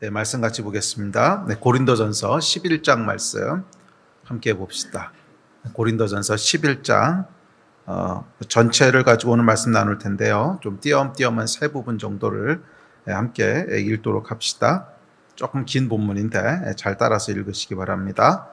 네, 말씀 같이 보겠습니다. 네, 고린도전서 11장 말씀 함께 봅시다. 고린도전서 11장 전체를 가지고 오늘 말씀 나눌 텐데요. 좀 띄엄띄엄한 세 부분 정도를 함께 읽도록 합시다. 조금 긴 본문인데 잘 따라서 읽으시기 바랍니다.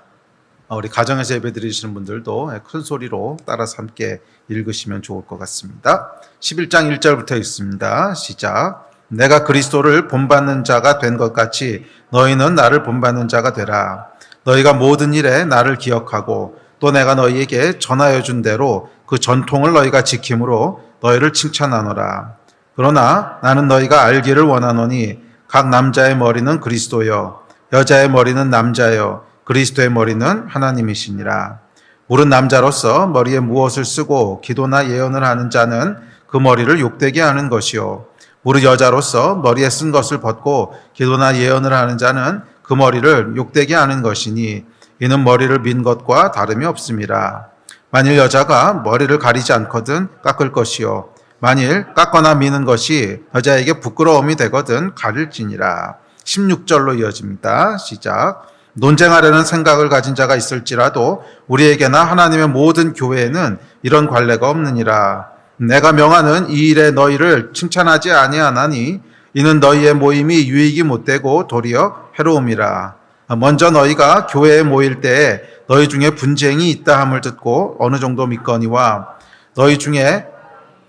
우리 가정에서 예배 드리시는 분들도 큰 소리로 따라서 함께 읽으시면 좋을 것 같습니다. 11장 1절부터 읽습니다. 시작. 내가 그리스도를 본받는 자가 된 것 같이 너희는 나를 본받는 자가 되라. 너희가 모든 일에 나를 기억하고 또 내가 너희에게 전하여 준 대로 그 전통을 너희가 지킴으로 너희를 칭찬하노라. 그러나 나는 너희가 알기를 원하노니 각 남자의 머리는 그리스도요 여자의 머리는 남자요 그리스도의 머리는 하나님이시니라. 물은 남자로서 머리에 무엇을 쓰고 기도나 예언을 하는 자는 그 머리를 욕되게 하는 것이요 무릇 여자로서 머리에 쓴 것을 벗고 기도나 예언을 하는 자는 그 머리를 욕되게 하는 것이니 이는 머리를 민 것과 다름이 없음이라. 만일 여자가 머리를 가리지 않거든 깎을 것이요 만일 깎거나 미는 것이 여자에게 부끄러움이 되거든 가릴지니라. 16절로 이어집니다. 시작. 논쟁하려는 생각을 가진 자가 있을지라도 우리에게나 하나님의 모든 교회에는 이런 관례가 없느니라. 내가 명하는 이 일에 너희를 칭찬하지 아니하나니 이는 너희의 모임이 유익이 못되고 도리어 해로움이라. 먼저 너희가 교회에 모일 때에 너희 중에 분쟁이 있다 함을 듣고 어느 정도 믿거니와 너희 중에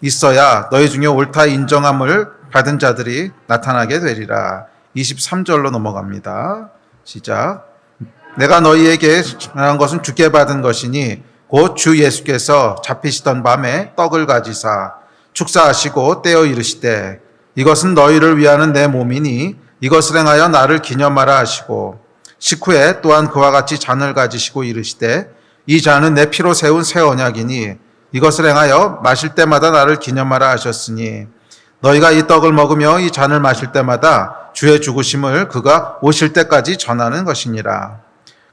있어야 너희 중에 옳다 인정함을 받은 자들이 나타나게 되리라. 23절로 넘어갑니다. 시작. 내가 너희에게 전한 것은 주께 받은 것이니 곧 주 예수께서 잡히시던 밤에 떡을 가지사 축사하시고 떼어 이르시되 이것은 너희를 위하는 내 몸이니 이것을 행하여 나를 기념하라 하시고 식후에 또한 그와 같이 잔을 가지시고 이르시되 이 잔은 내 피로 세운 새 언약이니 이것을 행하여 마실 때마다 나를 기념하라 하셨으니 너희가 이 떡을 먹으며 이 잔을 마실 때마다 주의 죽으심을 그가 오실 때까지 전하는 것이니라.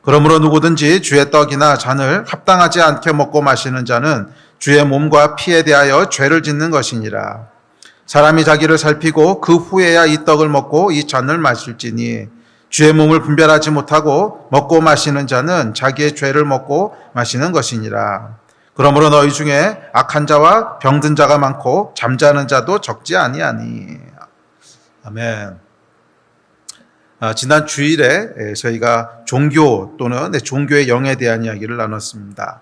그러므로 누구든지 주의 떡이나 잔을 합당하지 않게 먹고 마시는 자는 주의 몸과 피에 대하여 죄를 짓는 것이니라. 사람이 자기를 살피고 그 후에야 이 떡을 먹고 이 잔을 마실지니 주의 몸을 분별하지 못하고 먹고 마시는 자는 자기의 죄를 먹고 마시는 것이니라. 그러므로 너희 중에 악한 자와 병든 자가 많고 잠자는 자도 적지 아니하니. 아멘. 지난 주일에 저희가 종교 또는 종교의 영에 대한 이야기를 나눴습니다.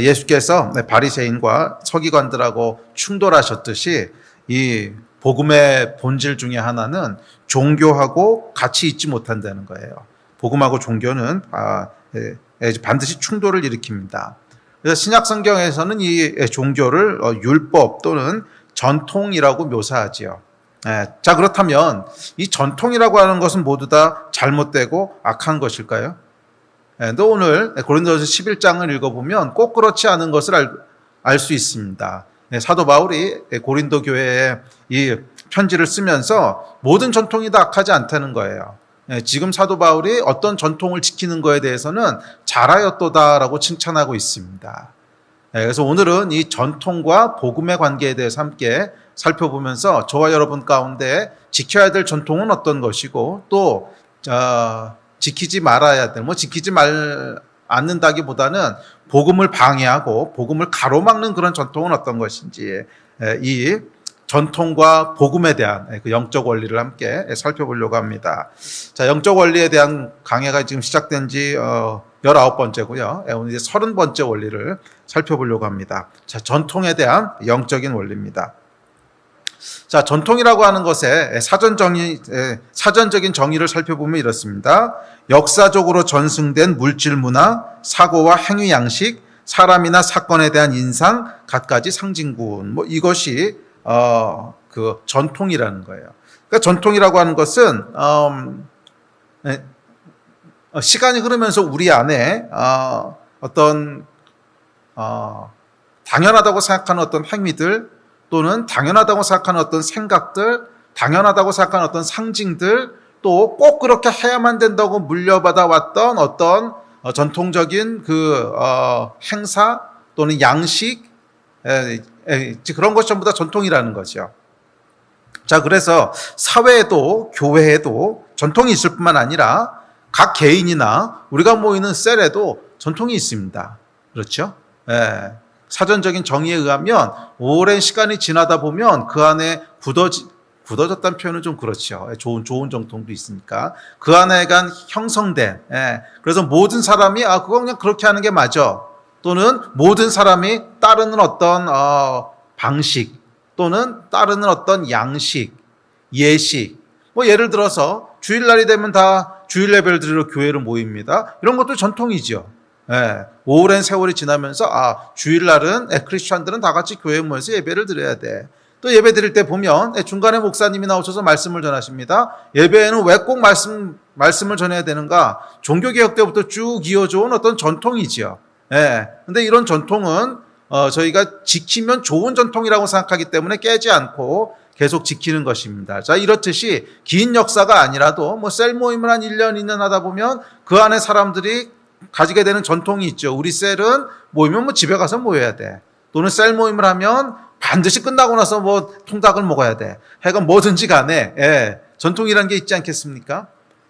예수께서 바리새인과 서기관들하고 충돌하셨듯이 이 복음의 본질 중에 하나는 종교하고 같이 있지 못한다는 거예요. 복음하고 종교는 반드시 충돌을 일으킵니다. 그래서 신약 성경에서는 이 종교를 율법 또는 전통이라고 묘사하지요. 자, 그렇다면 이 전통이라고 하는 것은 모두 다 잘못되고 악한 것일까요? 또 오늘 고린도전서 11장을 읽어보면 꼭 그렇지 않은 것을 알 수 있습니다. 사도 바울이 고린도 교회에 이 편지를 쓰면서 모든 전통이 다 악하지 않다는 거예요. 지금 사도 바울이 어떤 전통을 지키는 것에 대해서는 잘하였도다라고 칭찬하고 있습니다. 그래서 오늘은 이 전통과 복음의 관계에 대해서 함께 살펴보면서 저와 여러분 가운데 지켜야 될 전통은 어떤 것이고 또 지키지 말아야 될, 지키지 않는다기보다는 복음을 방해하고 복음을 가로막는 그런 전통은 어떤 것인지 이 전통과 복음에 대한 그 영적 원리를 함께 살펴보려고 합니다. 자, 영적 원리에 대한 강해가 지금 시작된 지 19번째고요. 오늘 이제 30번째 원리를 살펴보려고 합니다. 자, 전통에 대한 영적인 원리입니다. 자, 전통이라고 하는 것의 사전적인 정의를 살펴보면 이렇습니다. 역사적으로 전승된 물질 문화, 사고와 행위 양식, 사람이나 사건에 대한 인상, 갖가지 상징군. 이것이 그 전통이라는 거예요. 그러니까 전통이라고 하는 것은 시간이 흐르면서 우리 안에 어떤 당연하다고 생각하는 어떤 행위들 또는 당연하다고 생각하는 어떤 생각들, 당연하다고 생각하는 어떤 상징들, 또 꼭 그렇게 해야만 된다고 물려받아 왔던 어떤 전통적인 그 행사 또는 양식, 그런 것 전부 다 전통이라는 거죠. 자, 그래서 사회에도 교회에도 전통이 있을 뿐만 아니라 각 개인이나 우리가 모이는 셀에도 전통이 있습니다. 그렇죠? 예. 사전적인 정의에 의하면 오랜 시간이 지나다 보면 그 안에 굳어졌다는 표현은 좀 그렇죠. 좋은 전통도 있으니까. 그 안에간 형성된, 그래서 모든 사람이, 그거 그냥 그렇게 하는 게 맞아. 또는 모든 사람이 따르는 어떤, 방식, 또는 따르는 어떤 양식, 예식. 뭐 예를 들어서 주일날이 되면 다 주일 예배를 드리러 교회로 모입니다. 이런 것도 전통이죠. 오랜 세월이 지나면서 주일날은 크리스천들은 다 같이 교회에 모여서 예배를 드려야 돼. 또 예배 드릴 때 보면 중간에 목사님이 나오셔서 말씀을 전하십니다. 예배에는 왜 꼭 말씀을 전해야 되는가? 종교개혁 때부터 쭉 이어져온 어떤 전통이지요. 근데 이런 전통은 저희가 지키면 좋은 전통이라고 생각하기 때문에 깨지 않고 계속 지키는 것입니다. 자, 이렇듯이 긴 역사가 아니라도 셀 모임을 한 1년, 2년 하다 보면 그 안에 사람들이 가지게 되는 전통이 있죠. 우리 셀은 모이면 집에 가서 모여야 돼. 또는 셀 모임을 하면 반드시 끝나고 나서 통닭을 먹어야 돼. 하여간 뭐든지 간에, 전통이라는 게 있지 않겠습니까?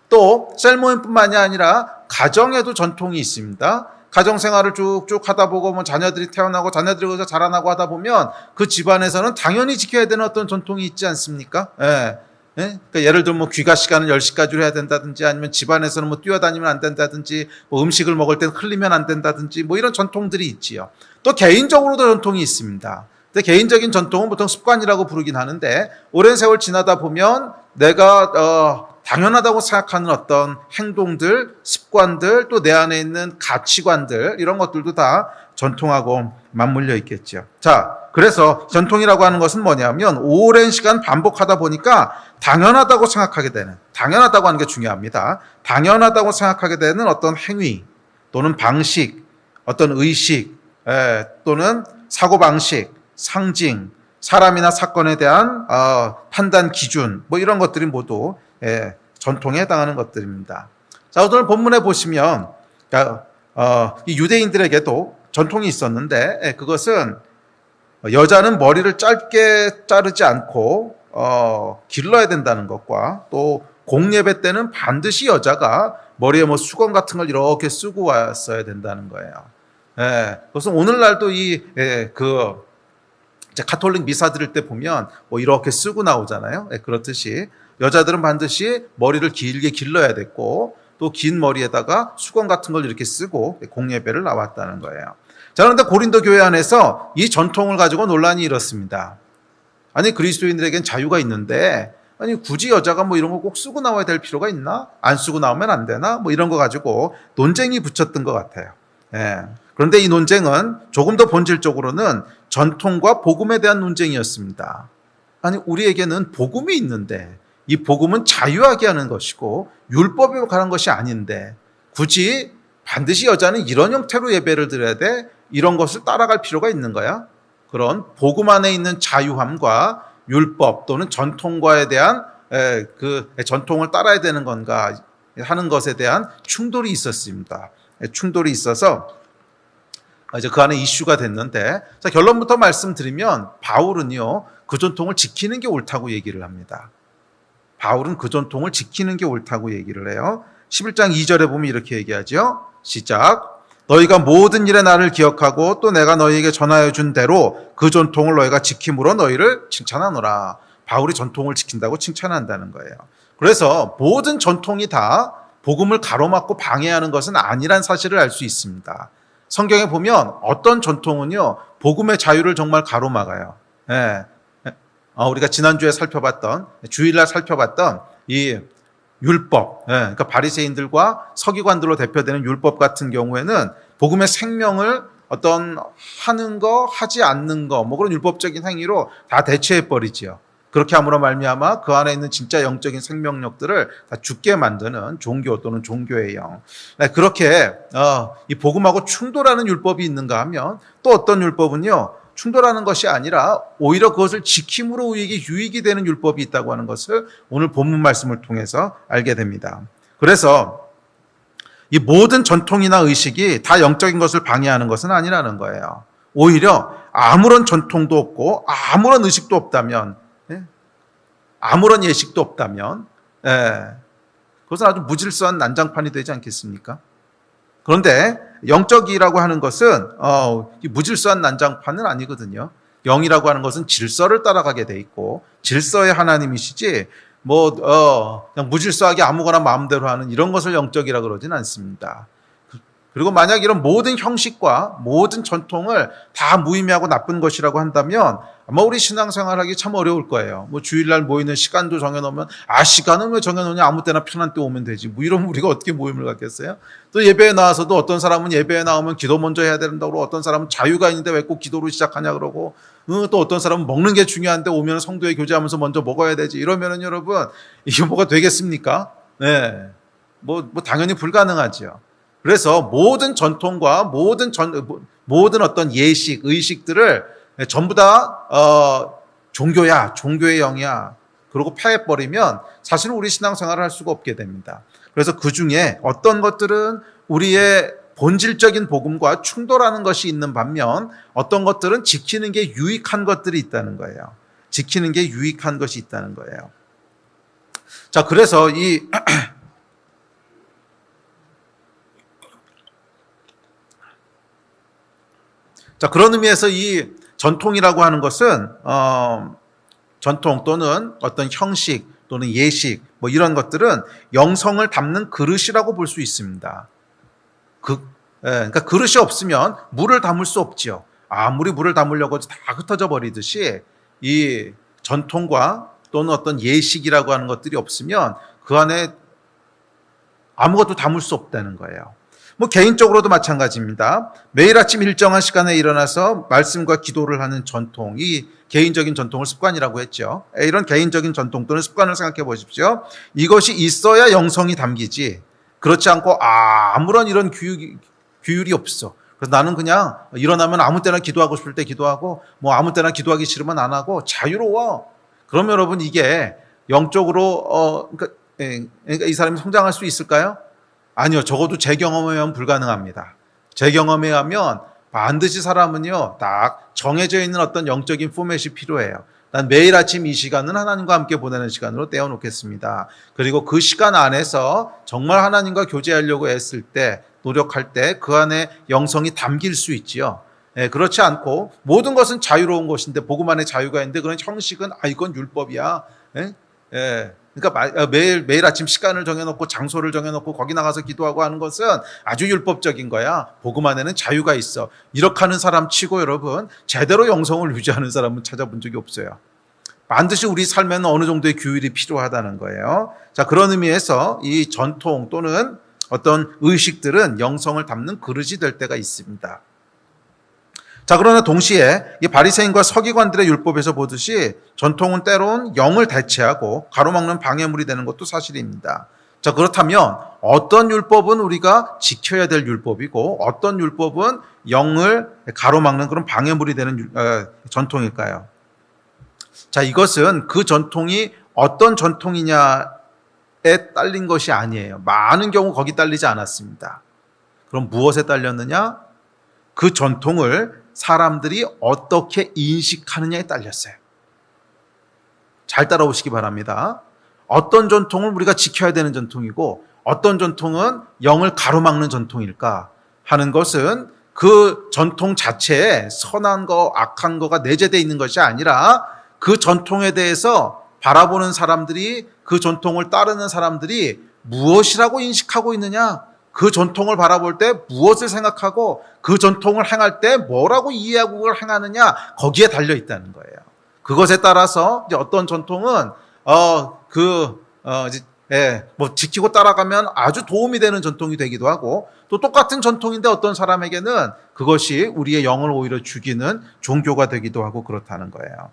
또, 셀 모임뿐만이 아니라 가정에도 전통이 있습니다. 가정 생활을 쭉쭉 하다 보고 자녀들이 태어나고 자녀들이 거기서 자라나고 하다 보면 그 집안에서는 당연히 지켜야 되는 어떤 전통이 있지 않습니까? 그러니까 예를 들면 귀가 시간을 10시까지로 해야 된다든지 아니면 집안에서는 뛰어다니면 안 된다든지 음식을 먹을 때 흘리면 안 된다든지 이런 전통들이 있지요. 또 개인적으로도 전통이 있습니다. 근데 개인적인 전통은 보통 습관이라고 부르긴 하는데 오랜 세월 지나다 보면 내가 당연하다고 생각하는 어떤 행동들, 습관들, 또 내 안에 있는 가치관들 이런 것들도 다 전통하고 맞물려 있겠죠. 자, 그래서 전통이라고 하는 것은 뭐냐면 오랜 시간 반복하다 보니까 당연하다고 생각하게 되는, 당연하다고 하는 게 중요합니다. 당연하다고 생각하게 되는 어떤 행위 또는 방식, 어떤 의식 또는 사고방식, 상징, 사람이나 사건에 대한 판단 기준 이런 것들이 모두 전통에 해당하는 것들입니다. 자, 오늘 본문에 보시면 이 유대인들에게도 전통이 있었는데 그것은 여자는 머리를 짧게 자르지 않고 길러야 된다는 것과 또 공예배 때는 반드시 여자가 머리에 수건 같은 걸 이렇게 쓰고 왔어야 된다는 거예요. 그래서 오늘날도 가톨릭 미사 드릴 때 보면 이렇게 쓰고 나오잖아요. 그렇듯이 여자들은 반드시 머리를 길게 길러야 됐고 또 긴 머리에다가 수건 같은 걸 이렇게 쓰고 공예배를 나왔다는 거예요. 자, 그런데 고린도 교회 안에서 이 전통을 가지고 논란이 일었습니다. 아니, 그리스도인들에겐 자유가 있는데 아니 굳이 여자가 이런 거 꼭 쓰고 나와야 될 필요가 있나? 안 쓰고 나오면 안 되나? 이런 거 가지고 논쟁이 붙였던 것 같아요. 그런데 이 논쟁은 조금 더 본질적으로는 전통과 복음에 대한 논쟁이었습니다. 아니, 우리에게는 복음이 있는데 이 복음은 자유하게 하는 것이고 율법에 관한 것이 아닌데 굳이 반드시 여자는 이런 형태로 예배를 드려야 돼? 이런 것을 따라갈 필요가 있는 거야? 그런 복음 안에 있는 자유함과 율법 또는 전통과에 대한 그 전통을 따라야 되는 건가 하는 것에 대한 충돌이 있었습니다. 충돌이 있어서 이제 그 안에 이슈가 됐는데, 자, 결론부터 말씀드리면 바울은요 그 전통을 지키는 게 옳다고 얘기를 합니다. 바울은 그 전통을 지키는 게 옳다고 얘기를 해요. 11장 2절에 보면 이렇게 얘기하죠. 시작. 너희가 모든 일에 나를 기억하고 또 내가 너희에게 전하여 준 대로 그 전통을 너희가 지킴으로 너희를 칭찬하노라. 바울이 전통을 지킨다고 칭찬한다는 거예요. 그래서 모든 전통이 다 복음을 가로막고 방해하는 것은 아니란 사실을 알 수 있습니다. 성경에 보면 어떤 전통은요 복음의 자유를 정말 가로막아요. 우리가 지난주에 주일날 살펴봤던 이 율법, 그러니까 바리새인들과 서기관들로 대표되는 율법 같은 경우에는 복음의 생명을 어떤 하는 거, 하지 않는 거, 그런 율법적인 행위로 다 대체해 버리지요. 그렇게 함으로 말미암아 그 안에 있는 진짜 영적인 생명력들을 다 죽게 만드는 종교 또는 종교의 영. 그렇게 이 복음하고 충돌하는 율법이 있는가 하면 또 어떤 율법은요 충돌하는 것이 아니라 오히려 그것을 지킴으로 유익이 되는 율법이 있다고 하는 것을 오늘 본문 말씀을 통해서 알게 됩니다. 그래서 이 모든 전통이나 의식이 다 영적인 것을 방해하는 것은 아니라는 거예요. 오히려 아무런 전통도 없고 아무런 의식도 없다면, 아무런 예식도 없다면 그것은 아주 무질서한 난장판이 되지 않겠습니까? 그런데 영적이라고 하는 것은 이 무질서한 난장판은 아니거든요. 영이라고 하는 것은 질서를 따라가게 돼 있고 질서의 하나님이시지 그냥 무질서하게 아무거나 마음대로 하는 이런 것을 영적이라고 그러진 않습니다. 그리고 만약 이런 모든 형식과 모든 전통을 다 무의미하고 나쁜 것이라고 한다면 아마 우리 신앙생활하기 참 어려울 거예요. 주일날 모이는 시간도 정해놓으면 시간은 왜 정해놓냐, 아무 때나 편한 때 오면 되지. 이러면 우리가 어떻게 모임을 갖겠어요? 또 예배에 나와서도 어떤 사람은 예배에 나오면 기도 먼저 해야 된다고 그러고 어떤 사람은 자유가 있는데 왜 꼭 기도로 시작하냐 그러고 또 어떤 사람은 먹는 게 중요한데 오면 성도에 교제하면서 먼저 먹어야 되지. 이러면은 여러분 이게 뭐가 되겠습니까? 네, 당연히 불가능하죠. 그래서 모든 전통과 모든 어떤 예식, 의식들을 전부 다 종교의 영이야, 그러고 파해버리면 사실은 우리 신앙생활을 할 수가 없게 됩니다. 그래서 그 중에 어떤 것들은 우리의 본질적인 복음과 충돌하는 것이 있는 반면 어떤 것들은 지키는 게 유익한 것들이 있다는 거예요. 지키는 게 유익한 것이 있다는 거예요. 자, 그래서 그런 의미에서 이 전통이라고 하는 것은 전통 또는 어떤 형식 또는 예식 이런 것들은 영성을 담는 그릇이라고 볼 수 있습니다. 그러니까 그릇이 없으면 물을 담을 수 없지요. 아무리 물을 담으려고 다 흩어져 버리듯이 이 전통과 또는 어떤 예식이라고 하는 것들이 없으면 그 안에 아무것도 담을 수 없다는 거예요. 개인적으로도 마찬가지입니다. 매일 아침 일정한 시간에 일어나서 말씀과 기도를 하는 전통, 이 개인적인 전통을 습관이라고 했죠. 이런 개인적인 전통 또는 습관을 생각해 보십시오. 이것이 있어야 영성이 담기지, 그렇지 않고 아무런 이런 규율이 없어. 그래서 나는 그냥 일어나면 아무 때나 기도하고 싶을 때 기도하고 아무 때나 기도하기 싫으면 안 하고 자유로워. 그러면 여러분 이게 영적으로 그러니까 이 사람이 성장할 수 있을까요? 아니요. 적어도 제 경험에 의하면 불가능합니다. 제 경험에 의하면 반드시 사람은요, 딱 정해져 있는 어떤 영적인 포맷이 필요해요. 난 매일 아침 이 시간은 하나님과 함께 보내는 시간으로 떼어놓겠습니다. 그리고 그 시간 안에서 정말 하나님과 교제하려고 애쓸 때, 노력할 때 그 안에 영성이 담길 수 있지요. 그렇지 않고 모든 것은 자유로운 것인데, 복음 안에 자유가 있는데 그런 형식은 이건 율법이야. 그러니까 매일 아침 시간을 정해놓고 장소를 정해놓고 거기 나가서 기도하고 하는 것은 아주 율법적인 거야. 복음 안에는 자유가 있어. 이렇게 하는 사람 치고 여러분 제대로 영성을 유지하는 사람은 찾아본 적이 없어요. 반드시 우리 삶에는 어느 정도의 규율이 필요하다는 거예요. 자, 그런 의미에서 이 전통 또는 어떤 의식들은 영성을 담는 그릇이 될 때가 있습니다. 자, 그러나 동시에 이 바리새인과 서기관들의 율법에서 보듯이 전통은 때론 영을 대체하고 가로막는 방해물이 되는 것도 사실입니다. 자, 그렇다면 어떤 율법은 우리가 지켜야 될 율법이고 어떤 율법은 영을 가로막는 그런 방해물이 되는 전통일까요? 자, 이것은 그 전통이 어떤 전통이냐에 딸린 것이 아니에요. 많은 경우 거기 딸리지 않았습니다. 그럼 무엇에 딸렸느냐? 그 전통을 사람들이 어떻게 인식하느냐에 딸렸어요. 잘 따라오시기 바랍니다. 어떤 전통을 우리가 지켜야 되는 전통이고 어떤 전통은 영을 가로막는 전통일까 하는 것은 그 전통 자체에 선한 거, 악한 거가 내재되어 있는 것이 아니라 그 전통에 대해서 바라보는 사람들이, 그 전통을 따르는 사람들이 무엇이라고 인식하고 있느냐, 그 전통을 바라볼 때 무엇을 생각하고 그 전통을 행할 때 뭐라고 이해하고 그걸 행하느냐, 거기에 달려 있다는 거예요. 그것에 따라서 이제 어떤 전통은 지키고 따라가면 아주 도움이 되는 전통이 되기도 하고, 또 똑같은 전통인데 어떤 사람에게는 그것이 우리의 영을 오히려 죽이는 종교가 되기도 하고 그렇다는 거예요.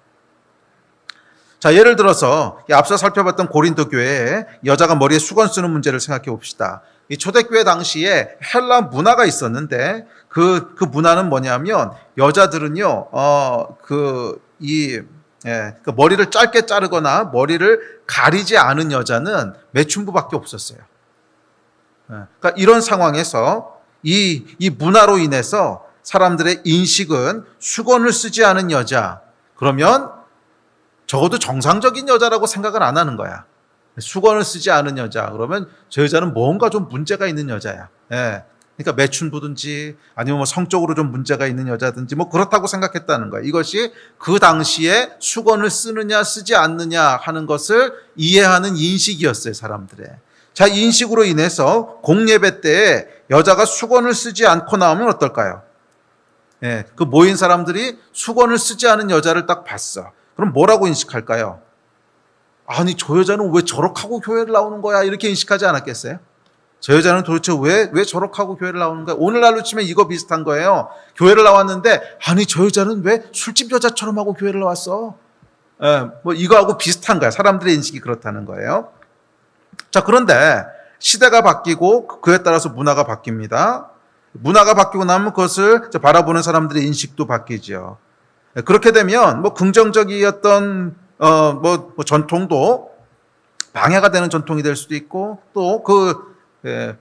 자, 예를 들어서 앞서 살펴봤던 고린도 교회에 여자가 머리에 수건 쓰는 문제를 생각해 봅시다. 이 초대교회 당시에 헬라 문화가 있었는데 그 문화는 뭐냐면 여자들은요, 머리를 짧게 자르거나 머리를 가리지 않은 여자는 매춘부밖에 없었어요. 그러니까 이런 상황에서 이 문화로 인해서 사람들의 인식은 수건을 쓰지 않은 여자, 그러면 적어도 정상적인 여자라고 생각을 안 하는 거야. 수건을 쓰지 않은 여자, 그러면 저 여자는 뭔가 좀 문제가 있는 여자야. 예. 그러니까 매춘부든지 아니면 뭐 성적으로 좀 문제가 있는 여자든지 뭐 그렇다고 생각했다는 거예요. 이것이 그 당시에 수건을 쓰느냐 쓰지 않느냐 하는 것을 이해하는 인식이었어요, 사람들의. 자, 인식으로 인해서 공예배 때에 여자가 수건을 쓰지 않고 나오면 어떨까요? 예, 그 모인 사람들이 수건을 쓰지 않은 여자를 딱 봤어. 그럼 뭐라고 인식할까요? 아니, 저 여자는 왜 저렇게 하고 교회를 나오는 거야? 이렇게 인식하지 않았겠어요? 저 여자는 도대체 왜 저렇게 하고 교회를 나오는 거야? 오늘날로 치면 이거 비슷한 거예요. 교회를 나왔는데, 아니, 저 여자는 왜 술집 여자처럼 하고 교회를 나왔어? 예, 뭐 이거하고 비슷한 거야. 사람들의 인식이 그렇다는 거예요. 자, 그런데 시대가 바뀌고 그에 따라서 문화가 바뀝니다. 문화가 바뀌고 나면 그것을 바라보는 사람들의 인식도 바뀌죠. 그렇게 되면 뭐 긍정적이었던 뭐 전통도 방해가 되는 전통이 될 수도 있고, 또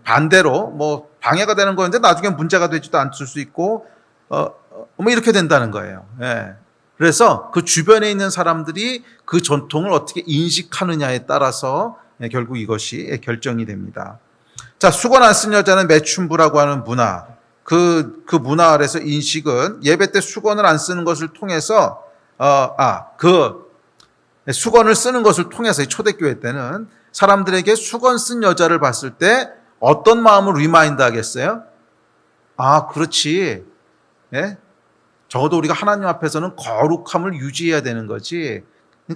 반대로 뭐 방해가 되는 거였는데 나중에 문제가 되지도 않을 수 있고, 뭐 이렇게 된다는 거예요. 예. 그래서 그 주변에 있는 사람들이 그 전통을 어떻게 인식하느냐에 따라서 결국 이것이 결정이 됩니다. 자, 수건 안 쓴 여자는 매춘부라고 하는 문화. 그 문화 아래서 인식은 예배 때 수건을 안 쓰는 것을 통해서, 수건을 쓰는 것을 통해서 초대교회 때는 사람들에게 수건 쓴 여자를 봤을 때 어떤 마음을 리마인드 하겠어요? 아, 그렇지. 예? 적어도 우리가 하나님 앞에서는 거룩함을 유지해야 되는 거지.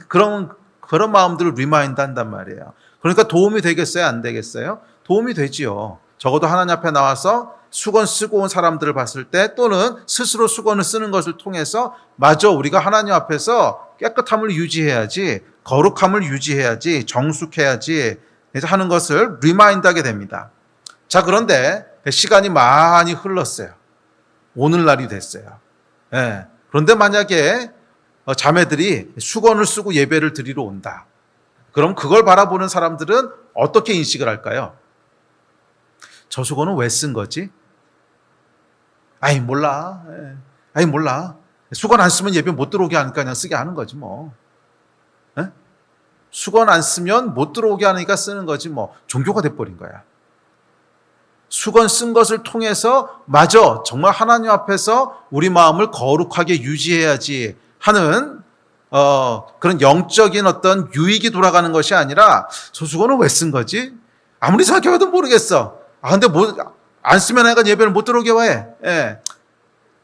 그런 마음들을 리마인드 한단 말이에요. 그러니까 도움이 되겠어요? 안 되겠어요? 도움이 되지요. 적어도 하나님 앞에 나와서 수건 쓰고 온 사람들을 봤을 때, 또는 스스로 수건을 쓰는 것을 통해서 맞아, 우리가 하나님 앞에서 깨끗함을 유지해야지, 거룩함을 유지해야지, 정숙해야지 하는 것을 리마인드하게 됩니다. 자, 그런데 시간이 많이 흘렀어요. 오늘날이 됐어요. 예. 그런데 만약에 자매들이 수건을 쓰고 예배를 드리러 온다. 그럼 그걸 바라보는 사람들은 어떻게 인식을 할까요? 저 수건은 왜 쓴 거지? 아이, 몰라. 아이, 몰라. 수건 안 쓰면 예배 못 들어오게 하니까 그냥 쓰게 하는 거지 뭐. 에? 수건 안 쓰면 못 들어오게 하니까 쓰는 거지 뭐. 종교가 돼버린 거야. 수건 쓴 것을 통해서 맞아, 정말 하나님 앞에서 우리 마음을 거룩하게 유지해야지 하는 그런 영적인 어떤 유익이 돌아가는 것이 아니라, 저 수건은 왜 쓴 거지? 아무리 생각해봐도 모르겠어. 근데 뭐 안 쓰면 애가 예배를 못 들어오게 왜? 예.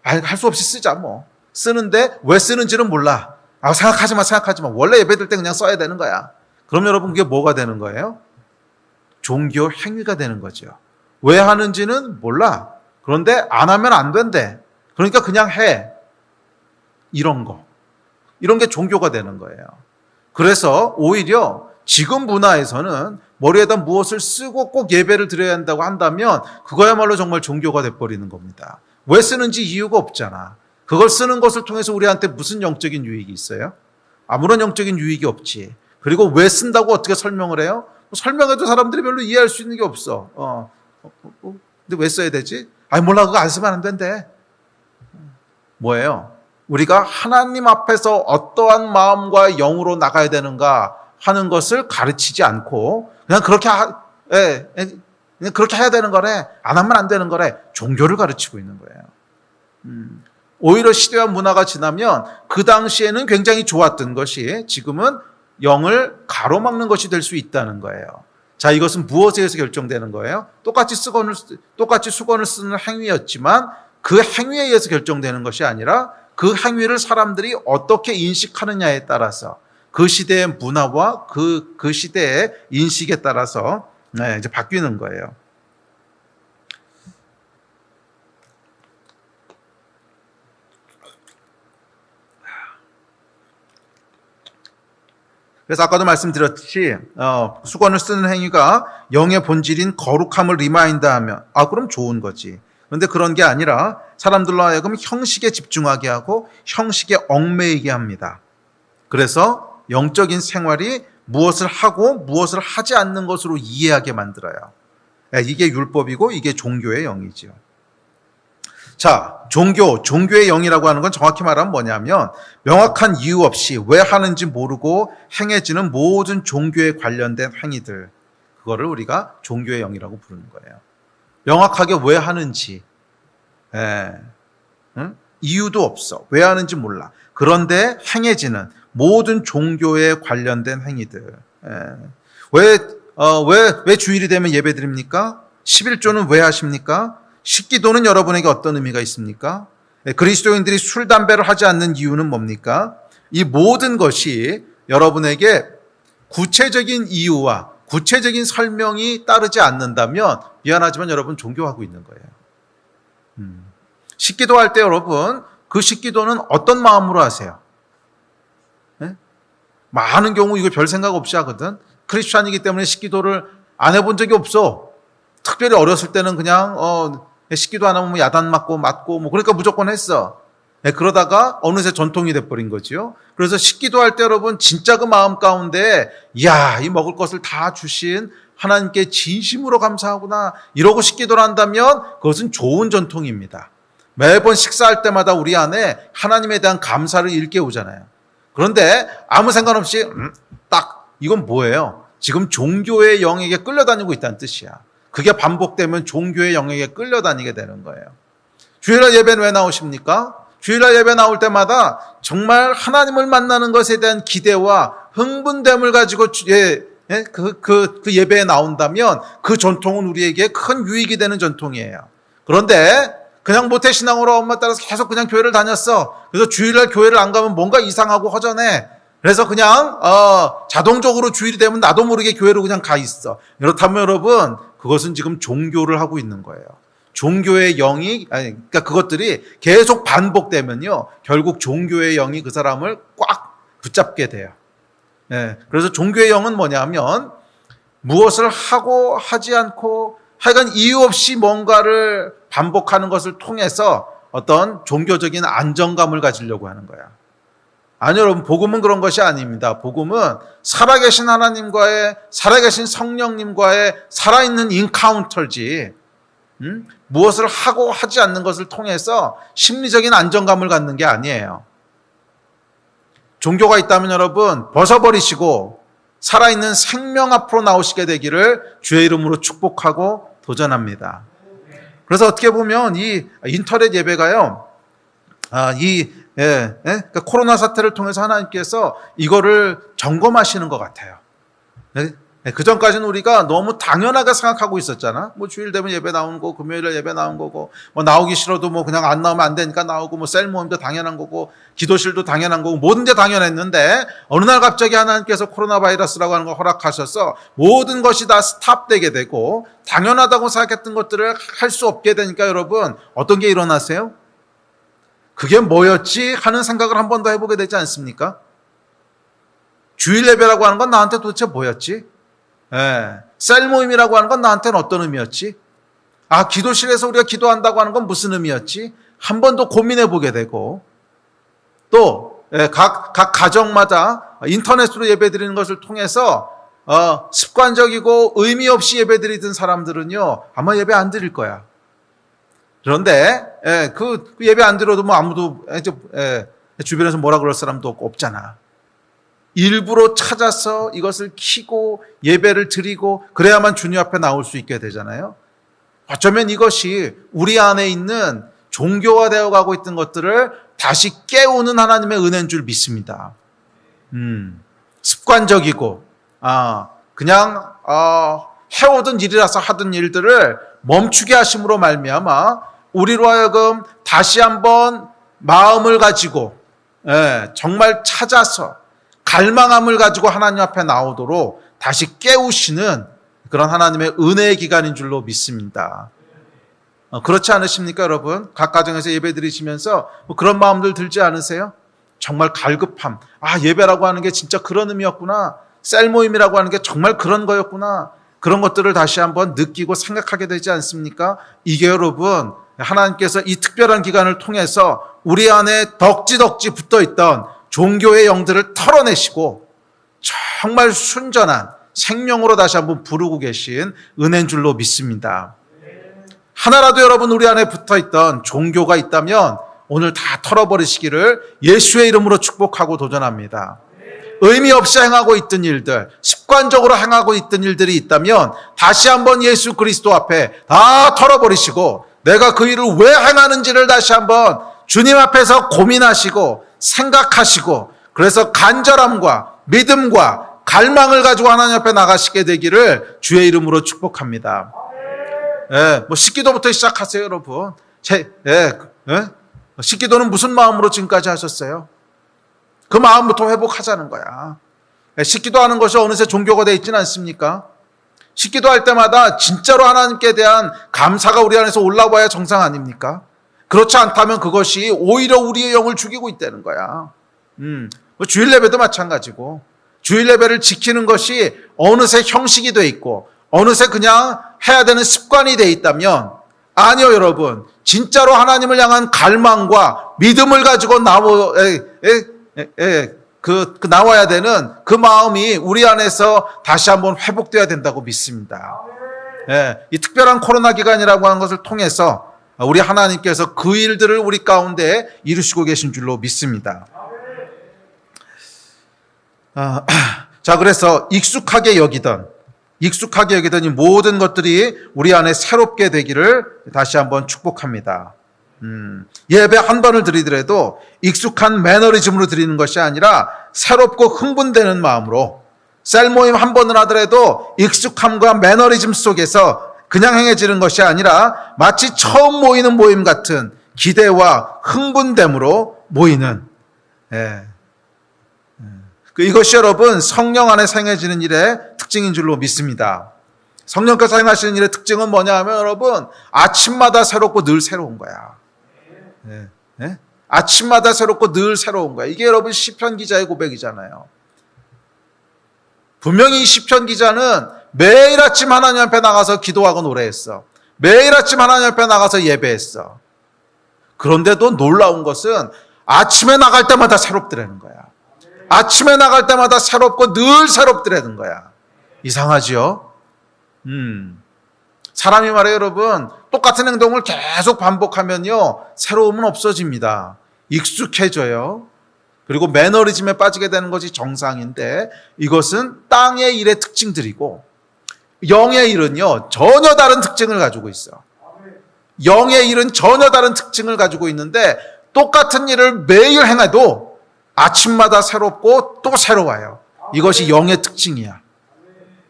할 수 없이 쓰자 뭐. 쓰는데 왜 쓰는지는 몰라. 생각하지 마. 원래 예배 들 때 그냥 써야 되는 거야. 그럼 여러분, 그게 뭐가 되는 거예요? 종교 행위가 되는 거죠. 왜 하는지는 몰라. 그런데 안 하면 안 된대. 그러니까 그냥 해. 이런 게 종교가 되는 거예요. 그래서 오히려 지금 문화에서는 머리에다 무엇을 쓰고 꼭 예배를 드려야 한다고 한다면 그거야말로 정말 종교가 돼버리는 겁니다. 왜 쓰는지 이유가 없잖아. 그걸 쓰는 것을 통해서 우리한테 무슨 영적인 유익이 있어요? 아무런 영적인 유익이 없지. 그리고 왜 쓴다고 어떻게 설명을 해요? 설명해도 사람들이 별로 이해할 수 있는 게 없어. 근데 왜 써야 되지? 몰라, 그거 안 쓰면 안 된대. 뭐예요? 우리가 하나님 앞에서 어떠한 마음과 영으로 나가야 되는가 하는 것을 가르치지 않고 그냥 그렇게 해야 되는 거래, 안 하면 안 되는 거래, 종교를 가르치고 있는 거예요. 오히려 시대와 문화가 지나면 그 당시에는 굉장히 좋았던 것이 지금은 영을 가로막는 것이 될 수 있다는 거예요. 자, 이것은 무엇에 의해서 결정되는 거예요? 똑같이 수건을 쓰는 행위였지만 그 행위에 의해서 결정되는 것이 아니라 그 행위를 사람들이 어떻게 인식하느냐에 따라서, 그 시대의 문화와 그 시대의 인식에 따라서 이제 바뀌는 거예요. 그래서 아까도 말씀드렸듯이 수건을 쓰는 행위가 영의 본질인 거룩함을 리마인드하면 그럼 좋은 거지. 그런데 그런 게 아니라 사람들로 하여금 형식에 집중하게 하고 형식에 얽매이게 합니다. 그래서 영적인 생활이 무엇을 하고 무엇을 하지 않는 것으로 이해하게 만들어요. 이게 율법이고 이게 종교의 영이죠. 자, 종교의 영이라고 하는 건 정확히 말하면 뭐냐면 명확한 이유 없이 왜 하는지 모르고 행해지는 모든 종교에 관련된 행위들, 그거를 우리가 종교의 영이라고 부르는 거예요. 명확하게 왜 하는지, 이유도 없어. 왜 하는지 몰라. 그런데 행해지는 모든 종교에 관련된 행위들. 왜 주일이 되면 예배 드립니까? 11조는 왜 하십니까? 식기도는 여러분에게 어떤 의미가 있습니까? 그리스도인들이 술, 담배를 하지 않는 이유는 뭡니까? 이 모든 것이 여러분에게 구체적인 이유와 구체적인 설명이 따르지 않는다면 미안하지만 여러분 종교하고 있는 거예요. 식기도 할 때 여러분 그 식기도는 어떤 마음으로 하세요? 많은 경우 이거 별 생각 없이 하거든. 크리스찬이기 때문에 식기도를 안 해본 적이 없어. 특별히 어렸을 때는 그냥 식기도 안 하면 야단 맞고 그러니까 무조건 했어. 그러다가 어느새 전통이 돼버린 거지요. 그래서 식기도 할 때 여러분 진짜 그 마음 가운데 이 먹을 것을 다 주신 하나님께 진심으로 감사하구나 이러고 식기도를 한다면 그것은 좋은 전통입니다. 매번 식사할 때마다 우리 안에 하나님에 대한 감사를 일깨우잖아요. 그런데 아무 상관 없이 딱 이건 뭐예요? 지금 종교의 영에게 끌려다니고 있다는 뜻이야. 그게 반복되면 종교의 영에게 끌려다니게 되는 거예요. 주일날 예배는 왜 나오십니까? 주일날 예배 나올 때마다 정말 하나님을 만나는 것에 대한 기대와 흥분됨을 가지고 그 예배에 나온다면 그 전통은 우리에게 큰 유익이 되는 전통이에요. 그런데 그냥 모태신앙으로 엄마 따라서 계속 그냥 교회를 다녔어. 그래서 주일날 교회를 안 가면 뭔가 이상하고 허전해. 그래서 그냥 자동적으로 주일이 되면 나도 모르게 교회로 그냥 가 있어. 이렇다면 여러분 그것은 지금 종교를 하고 있는 거예요. 종교의 영이 그러니까 그것들이 계속 반복되면요 결국 종교의 영이 그 사람을 꽉 붙잡게 돼요. 그래서 종교의 영은 뭐냐면 무엇을 하고 하지 않고 하여간 이유 없이 뭔가를 반복하는 것을 통해서 어떤 종교적인 안정감을 가지려고 하는 거야. 아니요, 여러분, 복음은 그런 것이 아닙니다. 복음은 살아계신 하나님과의, 살아계신 성령님과의 살아있는 인카운터지, 무엇을 하고 하지 않는 것을 통해서 심리적인 안정감을 갖는 게 아니에요. 종교가 있다면 여러분, 벗어버리시고 살아있는 생명 앞으로 나오시게 되기를 주의 이름으로 축복하고 도전합니다. 그래서 어떻게 보면 이 인터넷 예배가요, 그러니까 코로나 사태를 통해서 하나님께서 이거를 점검하시는 것 같아요. 그 전까지는 우리가 너무 당연하게 생각하고 있었잖아. 뭐 주일 되면 예배 나오는 거, 금요일에 예배 나오는 거고, 뭐 나오기 싫어도 뭐 그냥 안 나오면 안 되니까 나오고, 뭐 셀 모임도 당연한 거고, 기도실도 당연한 거고, 모든 게 당연했는데 어느 날 갑자기 하나님께서 코로나 바이러스라고 하는 걸 허락하셔서 모든 것이 다 스탑되게 되고 당연하다고 생각했던 것들을 할 수 없게 되니까 여러분 어떤 게 일어나세요? 그게 뭐였지? 하는 생각을 한 번 더 해보게 되지 않습니까? 주일 예배라고 하는 건 나한테 도대체 뭐였지? 셀 모임이라고 하는 건 나한테는 어떤 의미였지? 기도실에서 우리가 기도한다고 하는 건 무슨 의미였지? 한 번 더 고민해 보게 되고 또 각 가정마다 인터넷으로 예배 드리는 것을 통해서 습관적이고 의미 없이 예배 드리던 사람들은요 아마 예배 안 드릴 거야. 그런데 그 예배 안 드려도 뭐 아무도 주변에서 뭐라 그럴 사람도 없잖아. 일부러 찾아서 이것을 켜고 예배를 드리고 그래야만 주님 앞에 나올 수 있게 되잖아요. 어쩌면 이것이 우리 안에 있는 종교화되어 가고 있던 것들을 다시 깨우는 하나님의 은혜인 줄 믿습니다. 습관적이고 그냥 해오던 일이라서 하던 일들을 멈추게 하심으로 말미암아 우리로 하여금 다시 한번 마음을 가지고 정말 찾아서 갈망함을 가지고 하나님 앞에 나오도록 다시 깨우시는 그런 하나님의 은혜의 기간인 줄로 믿습니다. 그렇지 않으십니까, 여러분? 각 가정에서 예배 드리시면서 뭐 그런 마음들 들지 않으세요? 정말 갈급함. 예배라고 하는 게 진짜 그런 의미였구나. 셀 모임이라고 하는 게 정말 그런 거였구나. 그런 것들을 다시 한번 느끼고 생각하게 되지 않습니까? 이게 여러분, 하나님께서 이 특별한 기간을 통해서 우리 안에 덕지덕지 붙어있던 종교의 영들을 털어내시고 정말 순전한 생명으로 다시 한번 부르고 계신 은혜인 줄로 믿습니다. 하나라도 여러분 우리 안에 붙어있던 종교가 있다면 오늘 다 털어버리시기를 예수의 이름으로 축복하고 도전합니다. 의미 없이 행하고 있던 일들, 습관적으로 행하고 있던 일들이 있다면 다시 한번 예수 그리스도 앞에 다 털어버리시고 내가 그 일을 왜 행하는지를 다시 한번 주님 앞에서 고민하시고 생각하시고 그래서 간절함과 믿음과 갈망을 가지고 하나님 앞에 나가시게 되기를 주의 이름으로 축복합니다. 식기도부터 시작하세요, 여러분. 식기도는 무슨 마음으로 지금까지 하셨어요? 그 마음부터 회복하자는 거야. 식기도하는 것이 어느새 종교가 되어 있지는 않습니까? 식기도할 때마다 진짜로 하나님께 대한 감사가 우리 안에서 올라와야 정상 아닙니까? 그렇지 않다면 그것이 오히려 우리의 영을 죽이고 있다는 거야. 주일 예배도 마찬가지고 주일 예배를 지키는 것이 어느새 형식이 돼 있고 어느새 그냥 해야 되는 습관이 돼 있다면 아니요, 여러분. 진짜로 하나님을 향한 갈망과 믿음을 가지고 나와야 되는 그 마음이 우리 안에서 다시 한번 회복되어야 된다고 믿습니다. 이 특별한 코로나 기간이라고 하는 것을 통해서 우리 하나님께서 그 일들을 우리 가운데 이루시고 계신 줄로 믿습니다. 자, 그래서 익숙하게 여기던 이 모든 것들이 우리 안에 새롭게 되기를 다시 한번 축복합니다. 예배 한 번을 드리더라도 익숙한 매너리즘으로 드리는 것이 아니라 새롭고 흥분되는 마음으로 셀 모임 한 번을 하더라도 익숙함과 매너리즘 속에서 그냥 행해지는 것이 아니라 마치 처음 모이는 모임 같은 기대와 흥분됨으로 모이는 이것이 여러분 성령 안에 행해지는 일의 특징인 줄로 믿습니다. 성령께서 행하시는 일의 특징은 뭐냐 하면 여러분 아침마다 새롭고 늘 새로운 거야. 아침마다 새롭고 늘 새로운 거야. 이게 여러분 시편 기자의 고백이잖아요. 분명히 이 시편 기자는 매일 아침 하나님 앞에 나가서 기도하고 노래했어. 매일 아침 하나님 앞에 나가서 예배했어. 그런데도 놀라운 것은 아침에 나갈 때마다 새롭더라는 거야. 아침에 나갈 때마다 새롭고 늘 새롭더라는 거야. 이상하지요? 사람이 말해요, 여러분. 똑같은 행동을 계속 반복하면요, 새로움은 없어집니다. 익숙해져요. 그리고 매너리즘에 빠지게 되는 것이 정상인데 이것은 땅의 일의 특징들이고 영의 일은요, 전혀 다른 특징을 가지고 있어. 영의 일은 전혀 다른 특징을 가지고 있는데 똑같은 일을 매일 행해도 아침마다 새롭고 또 새로워요. 이것이 영의 특징이야.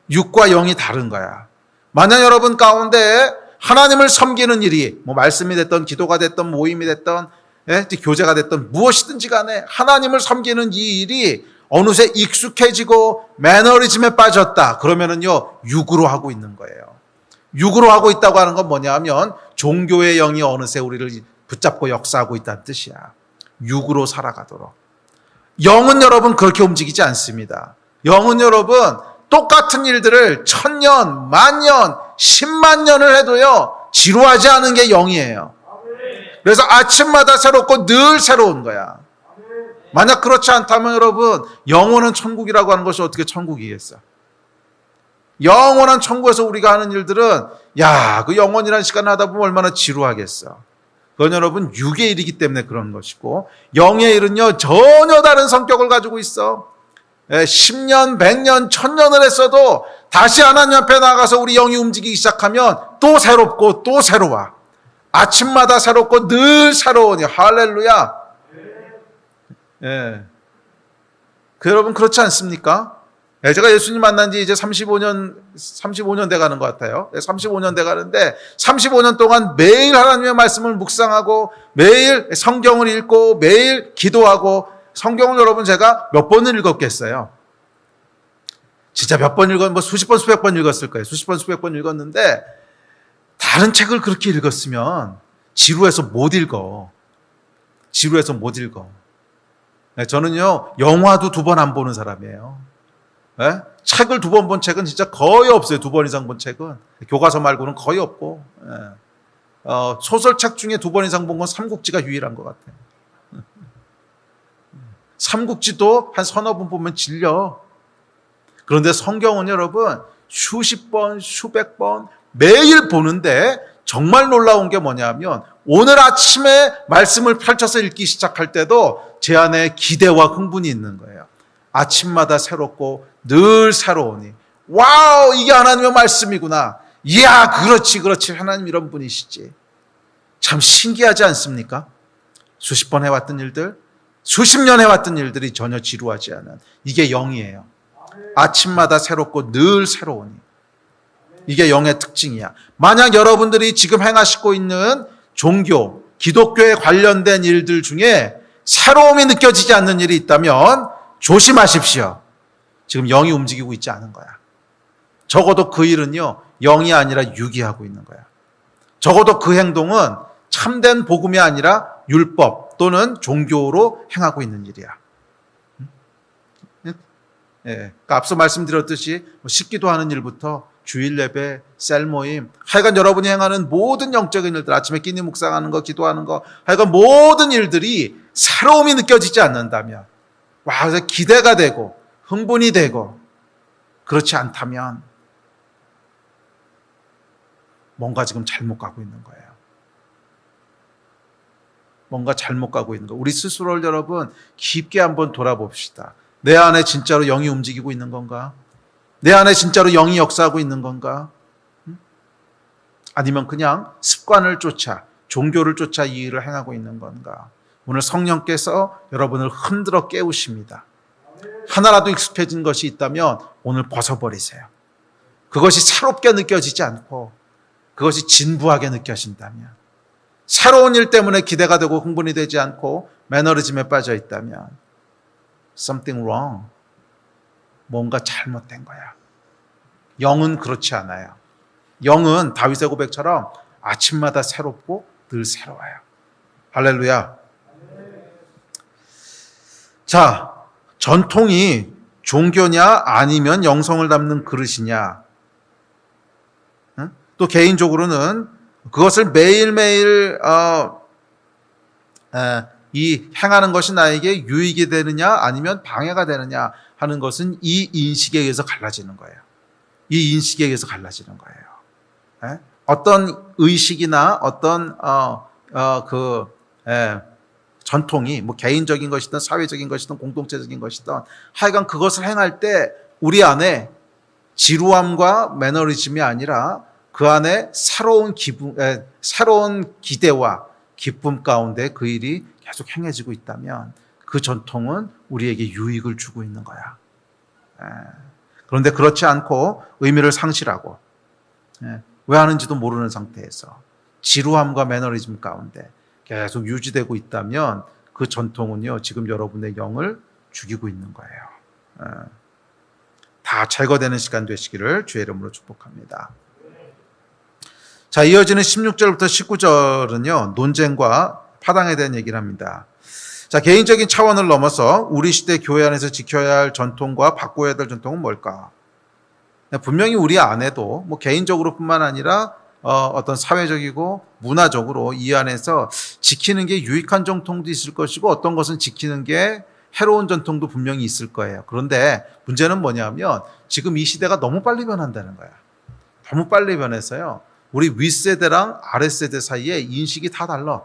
육과 영이 다른 거야. 만약 여러분 가운데 하나님을 섬기는 일이 말씀이 됐던 기도가 됐던 모임이 됐던 교제가 됐던 무엇이든지 간에 하나님을 섬기는 이 일이 어느새 익숙해지고 매너리즘에 빠졌다. 그러면은요, 육으로 하고 있는 거예요. 육으로 하고 있다고 하는 건 뭐냐 하면 종교의 영이 어느새 우리를 붙잡고 역사하고 있다는 뜻이야. 육으로 살아가도록. 영은 여러분 그렇게 움직이지 않습니다. 영은 여러분 똑같은 일들을 1000년, 만년, 10만 년을 해도요, 지루하지 않은 게 영이에요. 그래서 아침마다 새롭고 늘 새로운 거야. 만약 그렇지 않다면 여러분, 영원한 천국이라고 하는 것이 어떻게 천국이겠어? 영원한 천국에서 우리가 하는 일들은 그 영원이라는 시간을 하다 보면 얼마나 지루하겠어. 그건 여러분 육의 일이기 때문에 그런 것이고 영의 일은요 전혀 다른 성격을 가지고 있어. 10년, 100년, 1000년을 했어도 다시 하나님 앞에 나가서 우리 영이 움직이기 시작하면 또 새롭고 또 새로워. 아침마다 새롭고 늘 새로우니 할렐루야. 여러분 그렇지 않습니까? 제가 예수님 만난 지 이제 35년 돼 가는 것 같아요. 35년 돼 가는데 35년 동안 매일 하나님의 말씀을 묵상하고 매일 성경을 읽고 매일 기도하고 성경을 여러분 제가 몇 번을 읽었겠어요? 진짜 몇 번 수십 번, 수백 번 읽었을 거예요. 수십 번, 수백 번 읽었는데 다른 책을 그렇게 읽었으면 지루해서 못 읽어. 저는요, 영화도 2번 안 보는 사람이에요. 책을 2번 본 책은 진짜 거의 없어요. 2번 이상 본 책은. 교과서 말고는 거의 없고. 소설책 중에 2번 이상 본 건 삼국지가 유일한 것 같아요. 삼국지도 한 서너 번 보면 질려. 그런데 성경은 여러분 수십 번, 수백 번 매일 보는데 정말 놀라운 게 뭐냐면 오늘 아침에 말씀을 펼쳐서 읽기 시작할 때도 제 안에 기대와 흥분이 있는 거예요. 아침마다 새롭고 늘 새로우니 와우, 이게 하나님의 말씀이구나. 이야, 그렇지 하나님 이런 분이시지. 참 신기하지 않습니까? 수십 번 해왔던 일들, 수십 년 해왔던 일들이 전혀 지루하지 않은, 이게 영이에요. 아침마다 새롭고 늘 새로우니, 이게 영의 특징이야. 만약 여러분들이 지금 행하시고 있는 종교, 기독교에 관련된 일들 중에 새로움이 느껴지지 않는 일이 있다면 조심하십시오. 지금 영이 움직이고 있지 않은 거야. 적어도 그 일은요, 영이 아니라 육이 하고 있는 거야. 적어도 그 행동은 참된 복음이 아니라 율법 또는 종교로 행하고 있는 일이야. 그러니까 앞서 말씀드렸듯이 식기도 하는 일부터 주일 예배, 셀 모임, 하여간 여러분이 행하는 모든 영적인 일들, 아침에 끼니 묵상하는 거, 기도하는 거, 하여간 모든 일들이 새로움이 느껴지지 않는다면, 와, 그래서 기대가 되고 흥분이 되고 그렇지 않다면 뭔가 지금 잘못 가고 있는 거예요. 뭔가 잘못 가고 있는 거예요. 우리 스스로를 여러분 깊게 한번 돌아봅시다. 내 안에 진짜로 영이 움직이고 있는 건가? 내 안에 진짜로 영이 역사하고 있는 건가? 아니면 그냥 습관을 쫓아, 종교를 쫓아 이 일을 행하고 있는 건가? 오늘 성령께서 여러분을 흔들어 깨우십니다. 하나라도 익숙해진 것이 있다면 오늘 벗어버리세요. 그것이 새롭게 느껴지지 않고 그것이 진부하게 느껴진다면, 새로운 일 때문에 기대가 되고 흥분이 되지 않고 매너리즘에 빠져 있다면 something wrong. 뭔가 잘못된 거야. 영은 그렇지 않아요. 영은 다윗의 고백처럼 아침마다 새롭고 늘 새로워요. 할렐루야. 자, 전통이 종교냐 아니면 영성을 담는 그릇이냐. 또 개인적으로는 그것을 매일매일 이 행하는 것이 나에게 유익이 되느냐 아니면 방해가 되느냐 하는 것은 이 인식에 의해서 갈라지는 거예요. 이 인식에 의해서 갈라지는 거예요. 어떤 의식이나 어떤 전통이 뭐 개인적인 것이든 사회적인 것이든 공동체적인 것이든 하여간 그것을 행할 때 우리 안에 지루함과 매너리즘이 아니라 그 안에 새로운 기대와 기쁨 가운데 그 일이 계속 행해지고 있다면 그 전통은 우리에게 유익을 주고 있는 거야. 그런데 그렇지 않고 의미를 상실하고 왜 하는지도 모르는 상태에서 지루함과 매너리즘 가운데 계속 유지되고 있다면 그 전통은요, 지금 여러분의 영을 죽이고 있는 거예요. 다 제거되는 시간 되시기를 주의 이름으로 축복합니다. 자, 이어지는 16절부터 19절은요, 논쟁과 파당에 대한 얘기를 합니다. 자, 개인적인 차원을 넘어서 우리 시대 교회 안에서 지켜야 할 전통과 바꿔야 될 전통은 뭘까? 분명히 우리 안에도 뭐 개인적으로뿐만 아니라 어떤 사회적이고 문화적으로 이 안에서 지키는 게 유익한 전통도 있을 것이고 어떤 것은 지키는 게 해로운 전통도 분명히 있을 거예요. 그런데 문제는 뭐냐면 지금 이 시대가 너무 빨리 변한다는 거야. 너무 빨리 변해서요, 우리 윗세대랑 아랫세대 사이에 인식이 다 달라.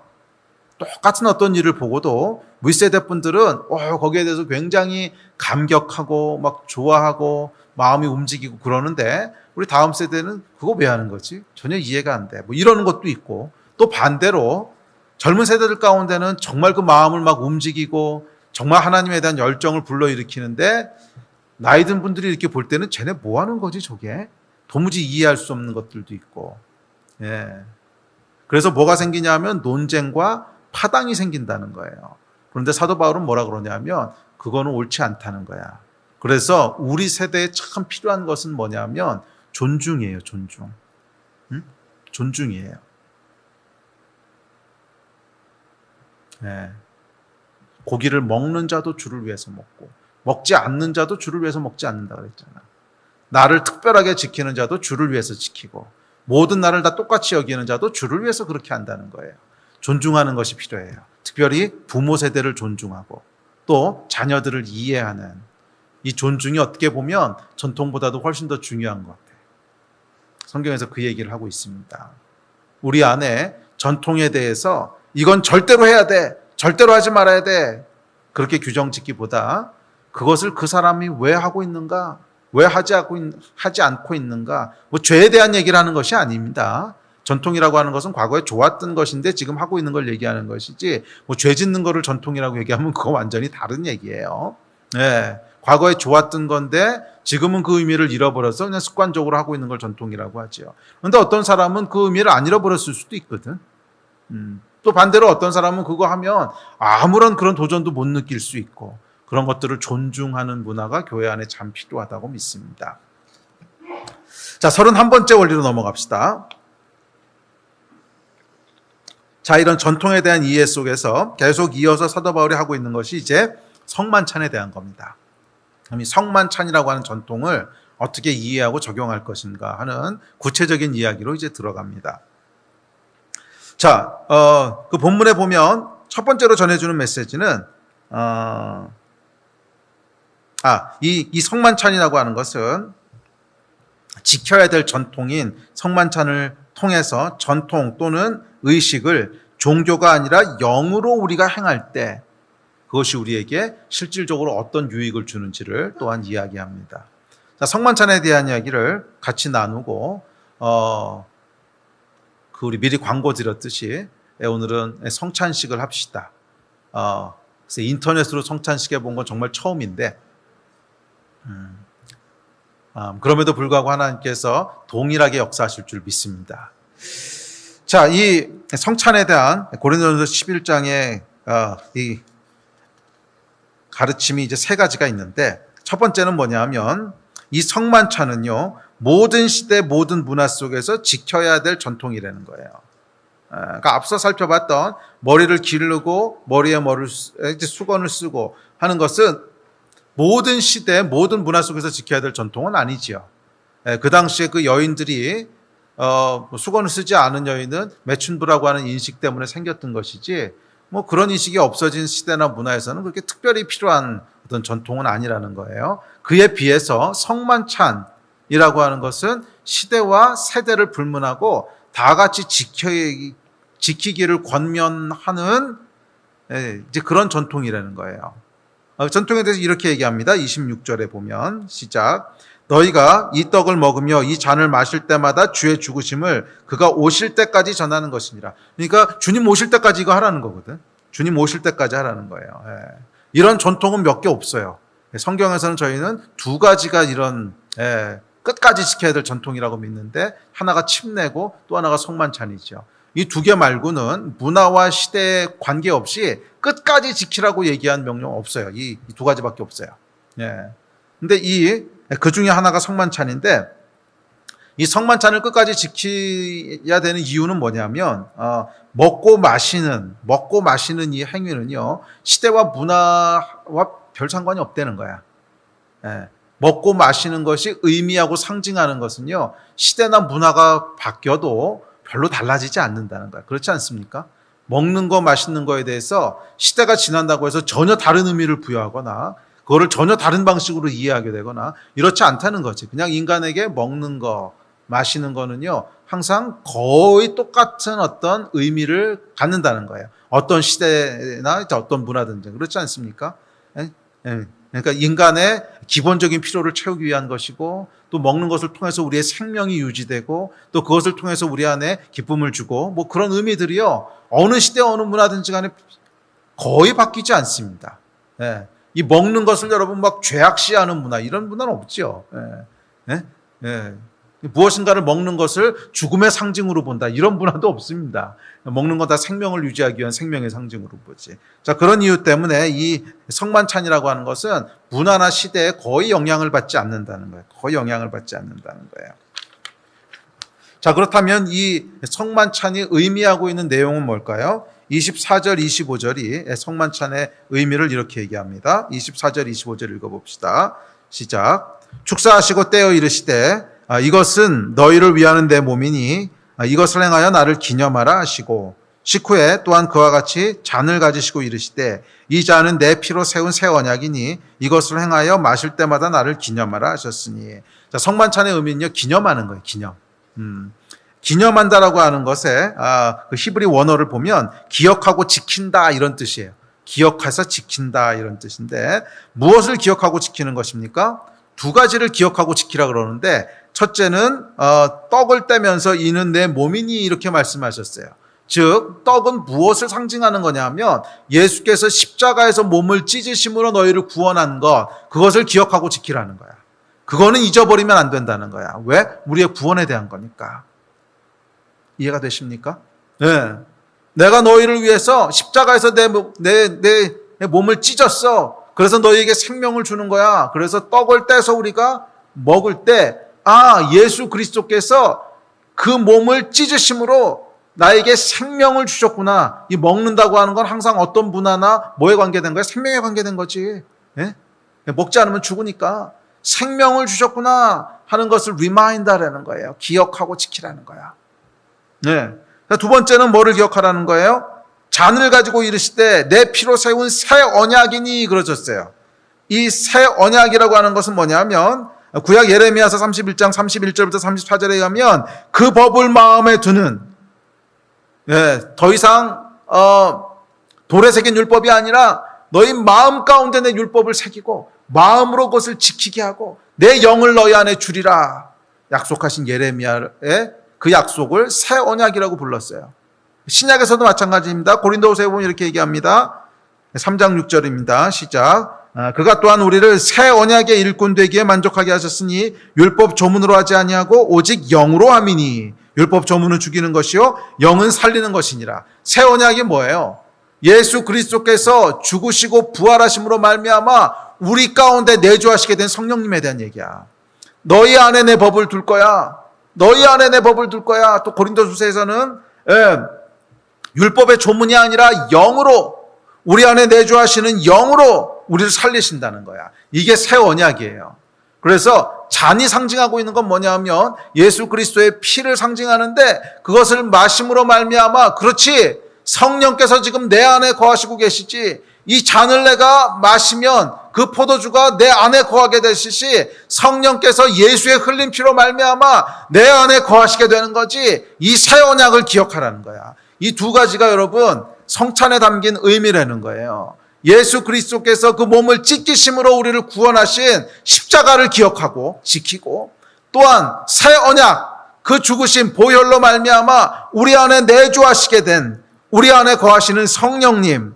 똑같은 어떤 일을 보고도 윗세대 분들은 거기에 대해서 굉장히 감격하고 막 좋아하고 마음이 움직이고 그러는데 우리 다음 세대는 그거 왜 하는 거지? 전혀 이해가 안 돼. 뭐 이러는 것도 있고, 또 반대로 젊은 세대들 가운데는 정말 그 마음을 막 움직이고 정말 하나님에 대한 열정을 불러일으키는데 나이 든 분들이 이렇게 볼 때는 쟤네 뭐 하는 거지 저게? 도무지 이해할 수 없는 것들도 있고. 그래서 뭐가 생기냐면 논쟁과 파당이 생긴다는 거예요. 그런데 사도 바울은 뭐라 그러냐면 그거는 옳지 않다는 거야. 그래서 우리 세대에 참 필요한 것은 뭐냐면 존중이에요. 존중. 존중이에요. 고기를 먹는 자도 주를 위해서 먹고 먹지 않는 자도 주를 위해서 먹지 않는다 그랬잖아. 나를 특별하게 지키는 자도 주를 위해서 지키고 모든 나를 다 똑같이 여기는 자도 주를 위해서 그렇게 한다는 거예요. 존중하는 것이 필요해요. 특별히 부모 세대를 존중하고 또 자녀들을 이해하는 이 존중이 어떻게 보면 전통보다도 훨씬 더 중요한 것 같아요. 성경에서 그 얘기를 하고 있습니다. 우리 안에 전통에 대해서 이건 절대로 해야 돼, 절대로 하지 말아야 돼, 그렇게 규정 짓기보다 그것을 그 사람이 왜 하고 있는가, 왜 하지 않고 있는가, 뭐 죄에 대한 얘기를 하는 것이 아닙니다. 전통이라고 하는 것은 과거에 좋았던 것인데 지금 하고 있는 걸 얘기하는 것이지, 뭐 죄 짓는 거를 전통이라고 얘기하면 그거 완전히 다른 얘기예요. 네, 과거에 좋았던 건데 지금은 그 의미를 잃어버려서 그냥 습관적으로 하고 있는 걸 전통이라고 하죠. 그런데 어떤 사람은 그 의미를 안 잃어버렸을 수도 있거든. 또 반대로 어떤 사람은 그거 하면 아무런 그런 도전도 못 느낄 수 있고, 그런 것들을 존중하는 문화가 교회 안에 참 필요하다고 믿습니다. 자, 31번째 원리로 넘어갑시다. 자, 이런 전통에 대한 이해 속에서 계속 이어서 사도 바울이 하고 있는 것이 이제 성만찬에 대한 겁니다. 그럼 이 성만찬이라고 하는 전통을 어떻게 이해하고 적용할 것인가 하는 구체적인 이야기로 이제 들어갑니다. 자, 그 본문에 보면 첫 번째로 전해주는 메시지는 이 성만찬이라고 하는 것은 지켜야 될 전통인 성만찬을 통해서 전통 또는 의식을 종교가 아니라 영으로 우리가 행할 때 그것이 우리에게 실질적으로 어떤 유익을 주는지를 또한 이야기합니다. 자, 성만찬에 대한 이야기를 같이 나누고 우리 미리 광고 드렸듯이 오늘은 성찬식을 합시다. 그래서 인터넷으로 성찬식 해본 건 정말 처음인데 그럼에도 불구하고 하나님께서 동일하게 역사하실 줄 믿습니다. 자, 이 성찬에 대한 고린도전서 11장의 이 가르침이 이제 세 가지가 있는데, 첫 번째는 뭐냐면 이 성만찬은요 모든 시대 모든 문화 속에서 지켜야 될 전통이라는 거예요. 그러니까 앞서 살펴봤던 머리를 기르고 머리에 수건을 쓰고 하는 것은 모든 시대 모든 문화 속에서 지켜야 될 전통은 아니지요. 그 당시에 그 여인들이 수건을 쓰지 않은 여인은 매춘부라고 하는 인식 때문에 생겼던 것이지, 뭐 그런 인식이 없어진 시대나 문화에서는 그렇게 특별히 필요한 어떤 전통은 아니라는 거예요. 그에 비해서 성만찬이라고 하는 것은 시대와 세대를 불문하고 다 같이 지키기를 권면하는 이제 그런 전통이라는 거예요. 전통에 대해서 이렇게 얘기합니다. 26절에 보면 시작. 너희가 이 떡을 먹으며 이 잔을 마실 때마다 주의 죽으심을 그가 오실 때까지 전하는 것이니라. 그러니까 주님 오실 때까지 이거 하라는 거거든. 주님 오실 때까지 하라는 거예요. 이런 전통은 몇 개 없어요. 성경에서는 저희는 두 가지가 이런 끝까지 지켜야 될 전통이라고 믿는데, 하나가 침례고 또 하나가 성만찬이죠. 이 두 개 말고는 문화와 시대에 관계없이 끝까지 지키라고 얘기한 명령 없어요. 이 두 가지밖에 없어요. 근데 그 중에 하나가 성만찬인데, 이 성만찬을 끝까지 지켜야 되는 이유는 뭐냐면 먹고 마시는 이 행위는요 시대와 문화와 별 상관이 없다는 거야. 먹고 마시는 것이 의미하고 상징하는 것은요 시대나 문화가 바뀌어도 별로 달라지지 않는다는 거야. 그렇지 않습니까? 먹는 거 마시는 거에 대해서 시대가 지난다고 해서 전혀 다른 의미를 부여하거나 그거를 전혀 다른 방식으로 이해하게 되거나 이렇지 않다는 거지. 그냥 인간에게 먹는 거 마시는 거는요 항상 거의 똑같은 어떤 의미를 갖는다는 거예요. 어떤 시대나 어떤 문화든지. 그렇지 않습니까? 그러니까 인간의 기본적인 필요를 채우기 위한 것이고, 또 먹는 것을 통해서 우리의 생명이 유지되고, 또 그것을 통해서 우리 안에 기쁨을 주고, 뭐 그런 의미들이요 어느 시대 어느 문화든지 간에 거의 바뀌지 않습니다. 이 먹는 것을 여러분 막 죄악시하는 문화, 이런 문화는 없죠. 무엇인가를 먹는 것을 죽음의 상징으로 본다, 이런 문화도 없습니다. 먹는 건 다 생명을 유지하기 위한 생명의 상징으로 보지. 자, 그런 이유 때문에 이 성만찬이라고 하는 것은 문화나 시대에 거의 영향을 받지 않는다는 거예요. 거의 영향을 받지 않는다는 거예요. 자, 그렇다면 이 성만찬이 의미하고 있는 내용은 뭘까요? 24절, 25절이 성만찬의 의미를 이렇게 얘기합니다. 24절, 25절 읽어봅시다. 시작. 축사하시고 떼어 이르시되 이것은 너희를 위하는 내 몸이니 이것을 행하여 나를 기념하라 하시고, 식후에 또한 그와 같이 잔을 가지시고 이르시되 이 잔은 내 피로 세운 새 언약이니 이것을 행하여 마실 때마다 나를 기념하라 하셨으니. 자, 성만찬의 의미는요 기념하는 거예요. 기념. 기념한다라고 하는 것에 그 히브리 원어를 보면 기억하고 지킨다 이런 뜻이에요. 기억해서 지킨다 이런 뜻인데 무엇을 기억하고 지키는 것입니까? 두 가지를 기억하고 지키라 그러는데 첫째는 떡을 떼면서 이는 내 몸이니 이렇게 말씀하셨어요. 즉 떡은 무엇을 상징하는 거냐 하면 예수께서 십자가에서 몸을 찢으심으로 너희를 구원한 것, 그것을 기억하고 지키라는 거야. 그거는 잊어버리면 안 된다는 거야. 왜? 우리의 구원에 대한 거니까. 이해가 되십니까? 네. 내가 너희를 위해서 십자가에서 내 몸을 찢었어. 그래서 너희에게 생명을 주는 거야. 그래서 떡을 떼서 우리가 먹을 때 예수 그리스도께서 그 몸을 찢으심으로 나에게 생명을 주셨구나. 이 먹는다고 하는 건 항상 어떤 문화나 뭐에 관계된 거야? 생명에 관계된 거지. 예? 먹지 않으면 죽으니까 생명을 주셨구나 하는 것을 리마인드하라는 거예요. 기억하고 지키라는 거야. 네. 두 번째는 뭐를 기억하라는 거예요? 잔을 가지고 이르시되 내 피로 세운 새 언약이니 그러셨어요. 이 새 언약이라고 하는 것은 뭐냐면 구약 예레미야서 31장 31절부터 34절에 의하면 그 법을 마음에 두는 더 이상 돌에 새긴 율법이 아니라 너희 마음 가운데 내 율법을 새기고 마음으로 그것을 지키게 하고 내 영을 너희 안에 주리라 약속하신 예레미야의 그 약속을 새 언약이라고 불렀어요. 신약에서도 마찬가지입니다. 고린도후서에 보면 이렇게 얘기합니다. 3장 6절입니다. 시작. 그가 또한 우리를 새 언약의 일꾼 되기에 만족하게 하셨으니 율법 조문으로 하지 아니하고 오직 영으로 함이니 율법 조문은 죽이는 것이요 영은 살리는 것이니라. 새 언약이 뭐예요? 예수 그리스도께서 죽으시고 부활하심으로 말미암아 우리 가운데 내주하시게 된 성령님에 대한 얘기야. 너희 안에 내 법을 둘 거야. 너희 안에 내 법을 둘 거야. 또 고린도후서에서는 율법의 조문이 아니라 영으로 우리 안에 내주하시는 영으로 우리를 살리신다는 거야. 이게 새 언약이에요. 그래서 잔이 상징하고 있는 건 뭐냐면 예수 그리스도의 피를 상징하는데 그것을 마심으로 말미암아 그렇지 성령께서 지금 내 안에 거하시고 계시지 이 잔을 내가 마시면 그 포도주가 내 안에 거하게 되시시 성령께서 예수의 흘린 피로 말미암아 내 안에 거하시게 되는 거지 이 새 언약을 기억하라는 거야. 이 두 가지가 여러분 성찬에 담긴 의미라는 거예요. 예수 그리스도께서 그 몸을 찢기심으로 우리를 구원하신 십자가를 기억하고 지키고 또한 새 언약 그 죽으신 보혈로 말미암아 우리 안에 내주하시게 된 우리 안에 거하시는 성령님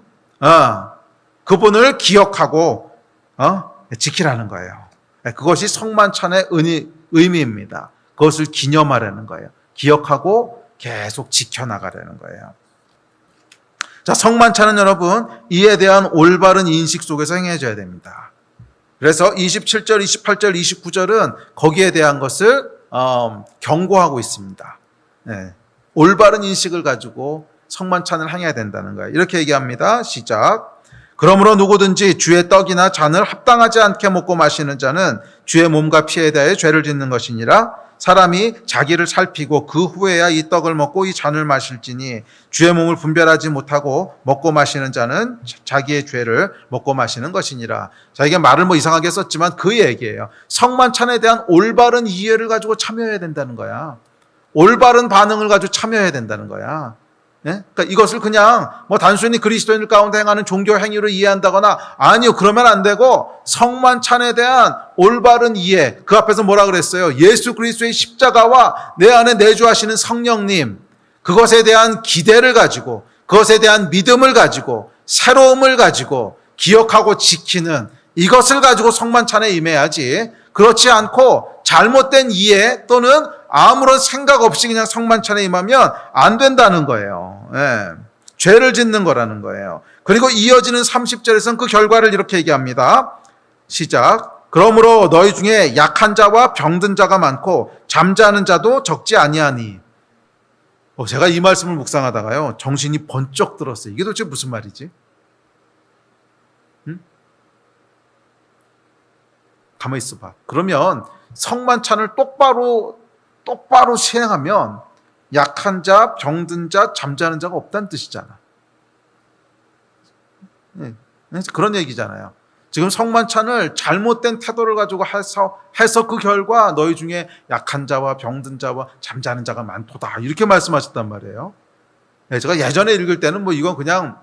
그분을 기억하고 지키라는 거예요. 그것이 성만찬의 의미입니다. 그것을 기념하라는 거예요. 기억하고 계속 지켜나가라는 거예요. 자, 성만찬은 여러분 이에 대한 올바른 인식 속에서 행해져야 됩니다. 그래서 27절, 28절, 29절은 거기에 대한 것을 경고하고 있습니다. 네. 올바른 인식을 가지고 성만찬을 행해야 된다는 거예요. 이렇게 얘기합니다. 시작. 그러므로 누구든지 주의 떡이나 잔을 합당하지 않게 먹고 마시는 자는 주의 몸과 피에 대해 죄를 짓는 것이니라. 사람이 자기를 살피고 그 후에야 이 떡을 먹고 이 잔을 마실지니 주의 몸을 분별하지 못하고 먹고 마시는 자는 자기의 죄를 먹고 마시는 것이니라. 자, 이게 말을 이상하게 썼지만 그 얘기예요. 성만찬에 대한 올바른 이해를 가지고 참여해야 된다는 거야. 올바른 반응을 가지고 참여해야 된다는 거야. 네? 그러니까 이것을 그냥 단순히 그리스도인들 가운데 행하는 종교 행위로 이해한다거나 아니요 그러면 안 되고 성만찬에 대한 올바른 이해 그 앞에서 뭐라 그랬어요? 예수 그리스도의 십자가와 내 안에 내주하시는 성령님 그것에 대한 기대를 가지고 그것에 대한 믿음을 가지고 새로움을 가지고 기억하고 지키는 이것을 가지고 성만찬에 임해야지 그렇지 않고 잘못된 이해 또는 아무런 생각 없이 그냥 성만찬에 임하면 안 된다는 거예요. 죄를 짓는 거라는 거예요. 그리고 이어지는 30절에서는 그 결과를 이렇게 얘기합니다. 시작. 그러므로 너희 중에 약한 자와 병든 자가 많고 잠자는 자도 적지 아니하니. 제가 이 말씀을 묵상하다가요 정신이 번쩍 들었어요. 이게 도대체 무슨 말이지? 가만히 있어봐. 그러면 성만찬을 똑바로 시행하면 약한 자, 병든 자, 잠자는 자가 없다는 뜻이잖아. 그런 얘기잖아요. 지금 성만찬을 잘못된 태도를 가지고 해서 그 결과 너희 중에 약한 자와 병든 자와 잠자는 자가 많도다. 이렇게 말씀하셨단 말이에요. 제가 예전에 읽을 때는 뭐 이건 그냥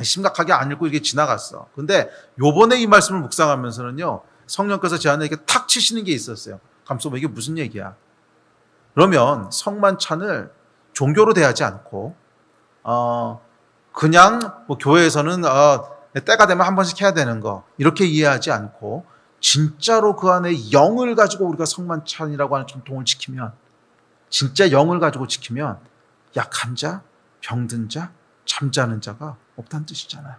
심각하게 안 읽고 이렇게 지나갔어. 근데 요번에 이 말씀을 묵상하면서는요, 성령께서 제 안에 이렇게 탁 치시는 게 있었어요. 감독님, 이게 무슨 얘기야? 그러면 성만찬을 종교로 대하지 않고, 그냥 뭐 교회에서는 때가 되면 한 번씩 해야 되는 거, 이렇게 이해하지 않고, 진짜로 그 안에 영을 가지고 우리가 성만찬이라고 하는 전통을 지키면, 진짜 영을 가지고 지키면, 약한 자, 병든 자, 잠자는 자가 없다는 뜻이잖아요.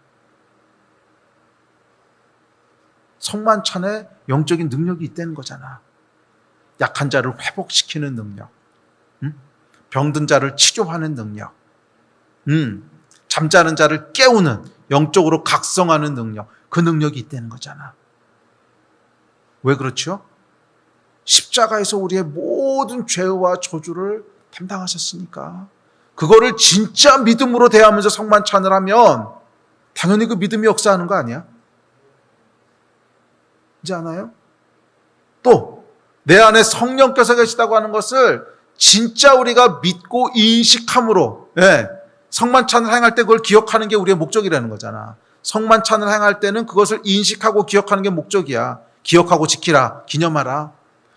성만찬에 영적인 능력이 있다는 거잖아. 약한 자를 회복시키는 능력, 병든 자를 치료하는 능력, 잠자는 자를 깨우는, 영적으로 각성하는 능력, 그 능력이 있다는 거잖아. 왜 그렇죠? 십자가에서 우리의 모든 죄와 저주를 담당하셨으니까. 그거를 진짜 믿음으로 대하면서 성만찬을 하면 당연히 그 믿음이 역사하는 거 아니야? 이제 아나요? 또 내 안에 성령께서 계시다고 하는 것을 진짜 우리가 믿고 인식함으로, 성만찬을 행할 때 그걸 기억하는 게 우리의 목적이라는 거잖아. 성만찬을 행할 때는 그것을 인식하고 기억하는 게 목적이야. 기억하고 지키라, 기념하라.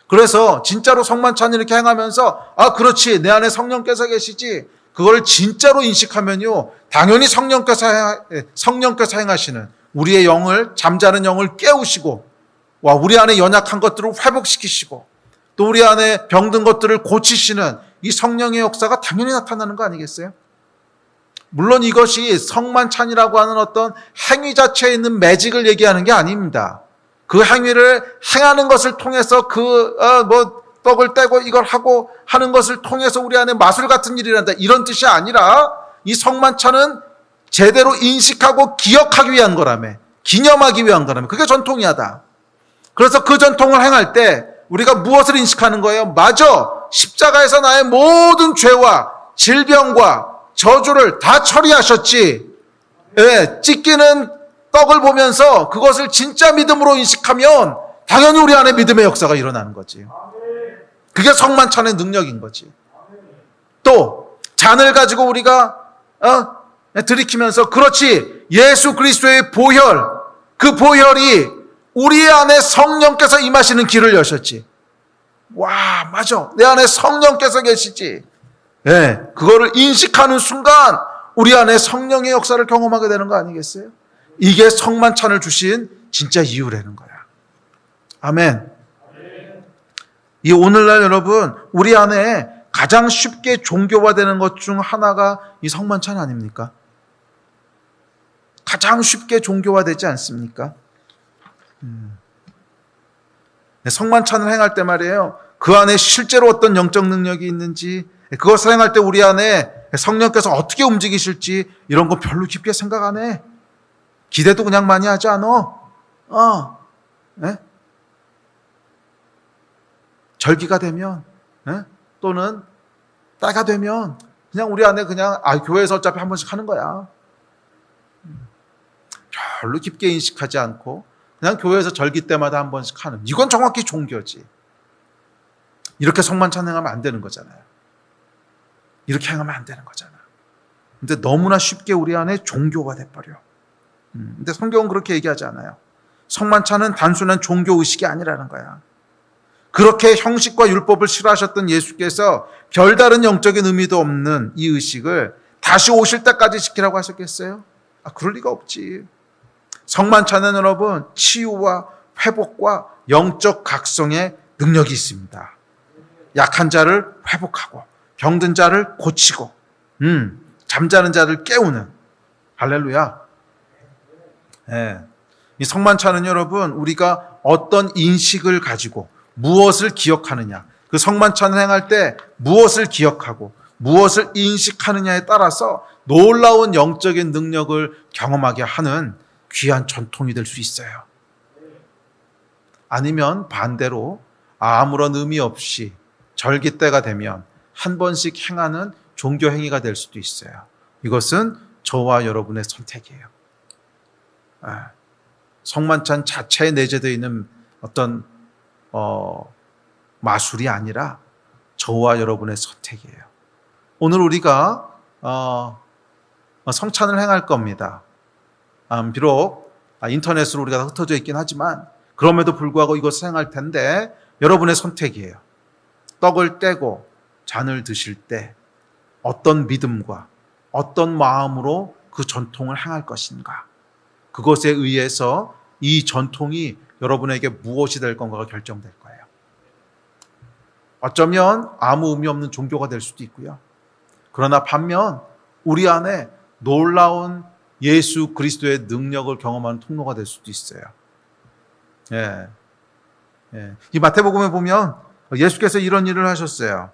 그래서 진짜로 성만찬을 이렇게 행하면서 그렇지, 내 안에 성령께서 계시지, 그걸 진짜로 인식하면요, 당연히 성령께서 행하시는 우리의 영을, 잠자는 영을 깨우시고, 우리 안에 연약한 것들을 회복시키시고, 또 우리 안에 병든 것들을 고치시는 이 성령의 역사가 당연히 나타나는 거 아니겠어요? 물론 이것이 성만찬이라고 하는 어떤 행위 자체에 있는 매직을 얘기하는 게 아닙니다. 그 행위를 행하는 것을 통해서 떡을 떼고 이걸 하고 하는 것을 통해서 우리 안에 마술 같은 일이 일어난다, 이런 뜻이 아니라, 이 성만찬은 제대로 인식하고 기억하기 위한 거라며, 기념하기 위한 거라며, 그게 전통이야다. 그래서 그 전통을 행할 때 우리가 무엇을 인식하는 거예요? 맞아, 십자가에서 나의 모든 죄와 질병과 저주를 다 처리하셨지. 찢기는 떡을 보면서 그것을 진짜 믿음으로 인식하면 당연히 우리 안에 믿음의 역사가 일어나는 거지. 그게 성만찬의 능력인 거지. 또 잔을 가지고 우리가 들이키면서, 그렇지, 예수 그리스도의 보혈, 그 보혈이 우리 안에 성령께서 임하시는 길을 여셨지. 맞아, 내 안에 성령께서 계시지. 그거를 인식하는 순간 우리 안에 성령의 역사를 경험하게 되는 거 아니겠어요? 이게 성만찬을 주신 진짜 이유라는 거야. 아멘. 이 오늘날 여러분, 우리 안에 가장 쉽게 종교화되는 것 중 하나가 이 성만찬 아닙니까? 가장 쉽게 종교화되지 않습니까? 성만찬을 행할 때 말이에요, 그 안에 실제로 어떤 영적 능력이 있는지, 그것을 행할 때 우리 안에 성령께서 어떻게 움직이실지 이런 거 별로 깊게 생각 안 해. 기대도 그냥 많이 하지 않아. 절기가 되면, 또는 때가 되면 그냥 우리 안에 그냥 교회에서 어차피 한 번씩 하는 거야. 별로 깊게 인식하지 않고 그냥 교회에서 절기 때마다 한 번씩 하는, 이건 정확히 종교지. 이렇게 성만찬 행하면 안 되는 거잖아요. 이렇게 행하면 안 되는 거잖아. 근데 너무나 쉽게 우리 안에 종교가 돼버려. 근데 성경은 그렇게 얘기하지 않아요. 성만찬은 단순한 종교 의식이 아니라는 거야. 그렇게 형식과 율법을 싫어하셨던 예수께서 별다른 영적인 의미도 없는 이 의식을 다시 오실 때까지 지키라고 하셨겠어요? 그럴 리가 없지. 성만찬은 여러분, 치유와 회복과 영적 각성의 능력이 있습니다. 약한 자를 회복하고 병든 자를 고치고 잠자는 자를 깨우는, 할렐루야. 이 성만찬은 여러분, 우리가 어떤 인식을 가지고 무엇을 기억하느냐, 그 성만찬을 행할 때 무엇을 기억하고 무엇을 인식하느냐에 따라서 놀라운 영적인 능력을 경험하게 하는 귀한 전통이 될 수 있어요. 아니면 반대로 아무런 의미 없이 절기 때가 되면 한 번씩 행하는 종교 행위가 될 수도 있어요. 이것은 저와 여러분의 선택이에요. 성만찬 자체에 내재되어 있는 어떤 마술이 아니라 저와 여러분의 선택이에요. 오늘 우리가 성찬을 행할 겁니다. 비록 인터넷으로 우리가 흩어져 있긴 하지만 그럼에도 불구하고 이것을 행할 텐데 여러분의 선택이에요. 떡을 떼고 잔을 드실 때 어떤 믿음과 어떤 마음으로 그 전통을 행할 것인가, 그것에 의해서 이 전통이 여러분에게 무엇이 될 건가가 결정될 거예요. 어쩌면 아무 의미 없는 종교가 될 수도 있고요. 그러나 반면 우리 안에 놀라운 예수 그리스도의 능력을 경험하는 통로가 될 수도 있어요. 이 마태복음에 보면 예수께서 이런 일을 하셨어요.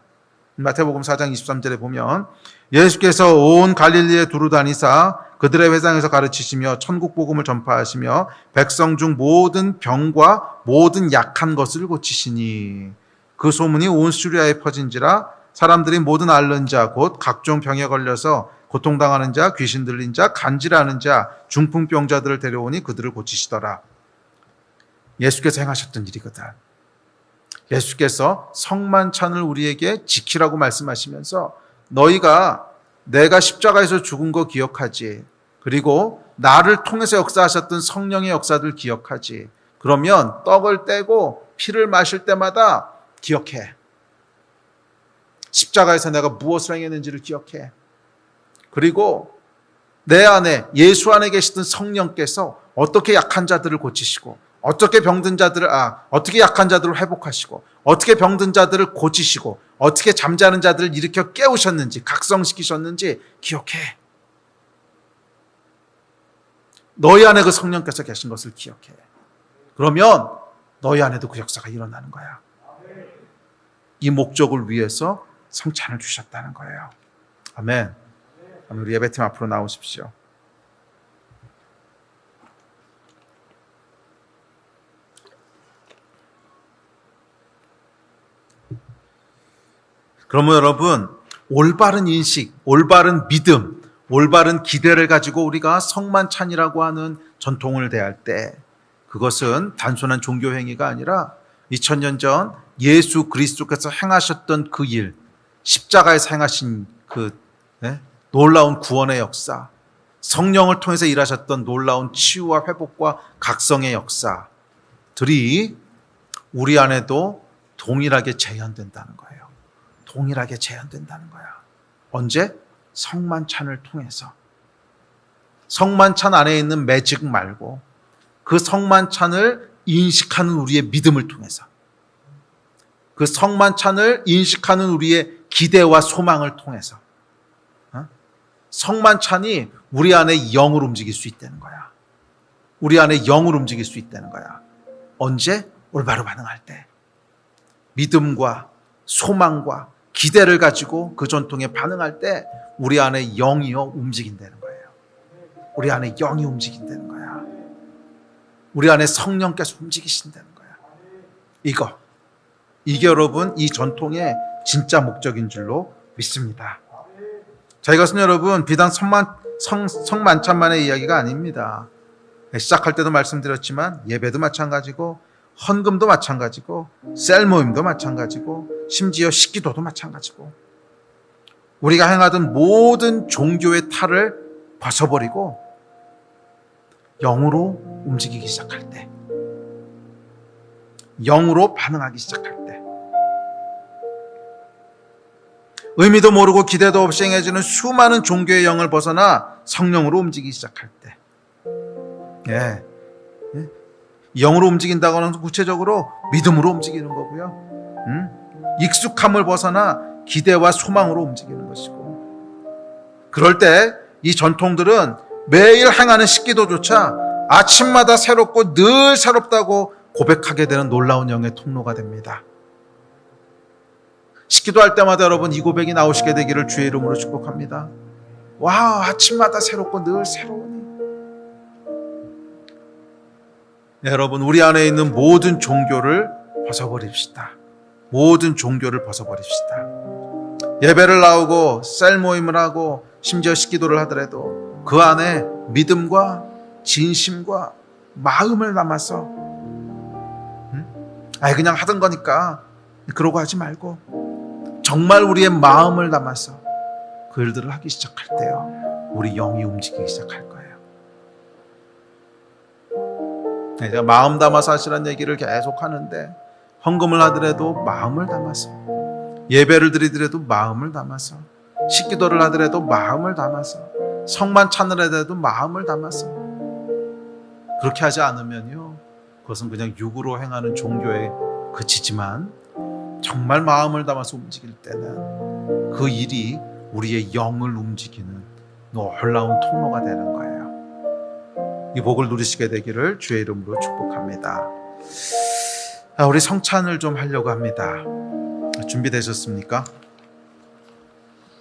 마태복음 4장 23절에 보면 예수께서 온 갈릴리에 두루 다니사 그들의 회당에서 가르치시며 천국 복음을 전파하시며 백성 중 모든 병과 모든 약한 것을 고치시니 그 소문이 온 시리아에 퍼진지라 사람들이 모든 앓는 자 곧 각종 병에 걸려서 고통당하는 자, 귀신 들린 자, 간질하는 자, 중풍병자들을 데려오니 그들을 고치시더라. 예수께서 행하셨던 일이거든. 예수께서 성만찬을 우리에게 지키라고 말씀하시면서 너희가 내가 십자가에서 죽은 거 기억하지, 그리고 나를 통해서 역사하셨던 성령의 역사들 기억하지, 그러면 떡을 떼고 피를 마실 때마다 기억해. 십자가에서 내가 무엇을 행했는지를 기억해. 그리고 내 안에 예수 안에 계시던 성령께서 어떻게 약한 자들을 고치시고 어떻게 병든 자들을 어떻게 약한 자들을 회복하시고 어떻게 병든 자들을 고치시고 어떻게 잠자는 자들을 일으켜 깨우셨는지 각성시키셨는지 기억해. 너희 안에 그 성령께서 계신 것을 기억해. 그러면 너희 안에도 그 역사가 일어나는 거야. 이 목적을 위해서 성찬을 주셨다는 거예요. 아멘. 우리 예배팀 앞으로 나오십시오. 그러면 여러분, 올바른 인식, 올바른 믿음, 올바른 기대를 가지고 우리가 성만찬이라고 하는 전통을 대할 때 그것은 단순한 종교 행위가 아니라 2000년 전 예수 그리스도께서 행하셨던 그 일, 십자가에서 행하신 그 놀라운 구원의 역사, 성령을 통해서 일하셨던 놀라운 치유와 회복과 각성의 역사들이 우리 안에도 동일하게 재현된다는 거예요. 동일하게 재현된다는 거야. 언제? 성만찬을 통해서. 성만찬 안에 있는 매직 말고 그 성만찬을 인식하는 우리의 믿음을 통해서, 그 성만찬을 인식하는 우리의 기대와 소망을 통해서 성만찬이 우리 안에 영을 움직일 수 있다는 거야. 우리 안에 영을 움직일 수 있다는 거야. 언제? 올바로 반응할 때. 믿음과 소망과 기대를 가지고 그 전통에 반응할 때 우리 안에 영이요 움직인다는 거예요. 우리 안에 영이 움직인다는 거야. 우리 안에 성령께서 움직이신다는 거야. 이게 여러분 이 전통의 진짜 목적인 줄로 믿습니다. 자, 이것은 여러분 비단 성만찬만의 이야기가 아닙니다. 시작할 때도 말씀드렸지만 예배도 마찬가지고 헌금도 마찬가지고 셀 모임도 마찬가지고 심지어 식기도도 마찬가지고 우리가 행하던 모든 종교의 탈을 벗어버리고 영으로 움직이기 시작할 때, 영으로 반응하기 시작할 때, 의미도 모르고 기대도 없이 행해지는 수많은 종교의 영을 벗어나 성령으로 움직이기 시작할 때, 영으로 움직인다고 하는 구체적으로 믿음으로 움직이는 거고요. 익숙함을 벗어나 기대와 소망으로 움직이는 것이고, 그럴 때 이 전통들은 매일 행하는 식기도조차 아침마다 새롭고 늘 새롭다고 고백하게 되는 놀라운 영의 통로가 됩니다. 식기도할 때마다 여러분 이 고백이 나오시게 되기를 주의 이름으로 축복합니다. 와우, 아침마다 새롭고 늘 새로우니. 네, 여러분 우리 안에 있는 모든 종교를 벗어버립시다. 모든 종교를 벗어버립시다. 예배를 나오고 셀 모임을 하고 심지어 식기도를 하더라도 그 안에 믿음과 진심과 마음을 담아서 그냥 하던 거니까 그러고 하지 말고 정말 우리의 마음을 담아서 그 일들을 하기 시작할 때요, 우리 영이 움직이기 시작할 거예요. 제가 마음 담아서 하시라는 얘기를 계속 하는데, 헌금을 하더라도 마음을 담아서, 예배를 드리더라도 마음을 담아서, 식기도를 하더라도 마음을 담아서, 성만 찬으라도 마음을 담아서, 그렇게 하지 않으면요, 그것은 그냥 육으로 행하는 종교에 그치지만 정말 마음을 담아서 움직일 때는 그 일이 우리의 영을 움직이는 놀라운 통로가 되는 거예요. 이 복을 누리시게 되기를 주의 이름으로 축복합니다. 우리 성찬을 좀 하려고 합니다. 준비되셨습니까?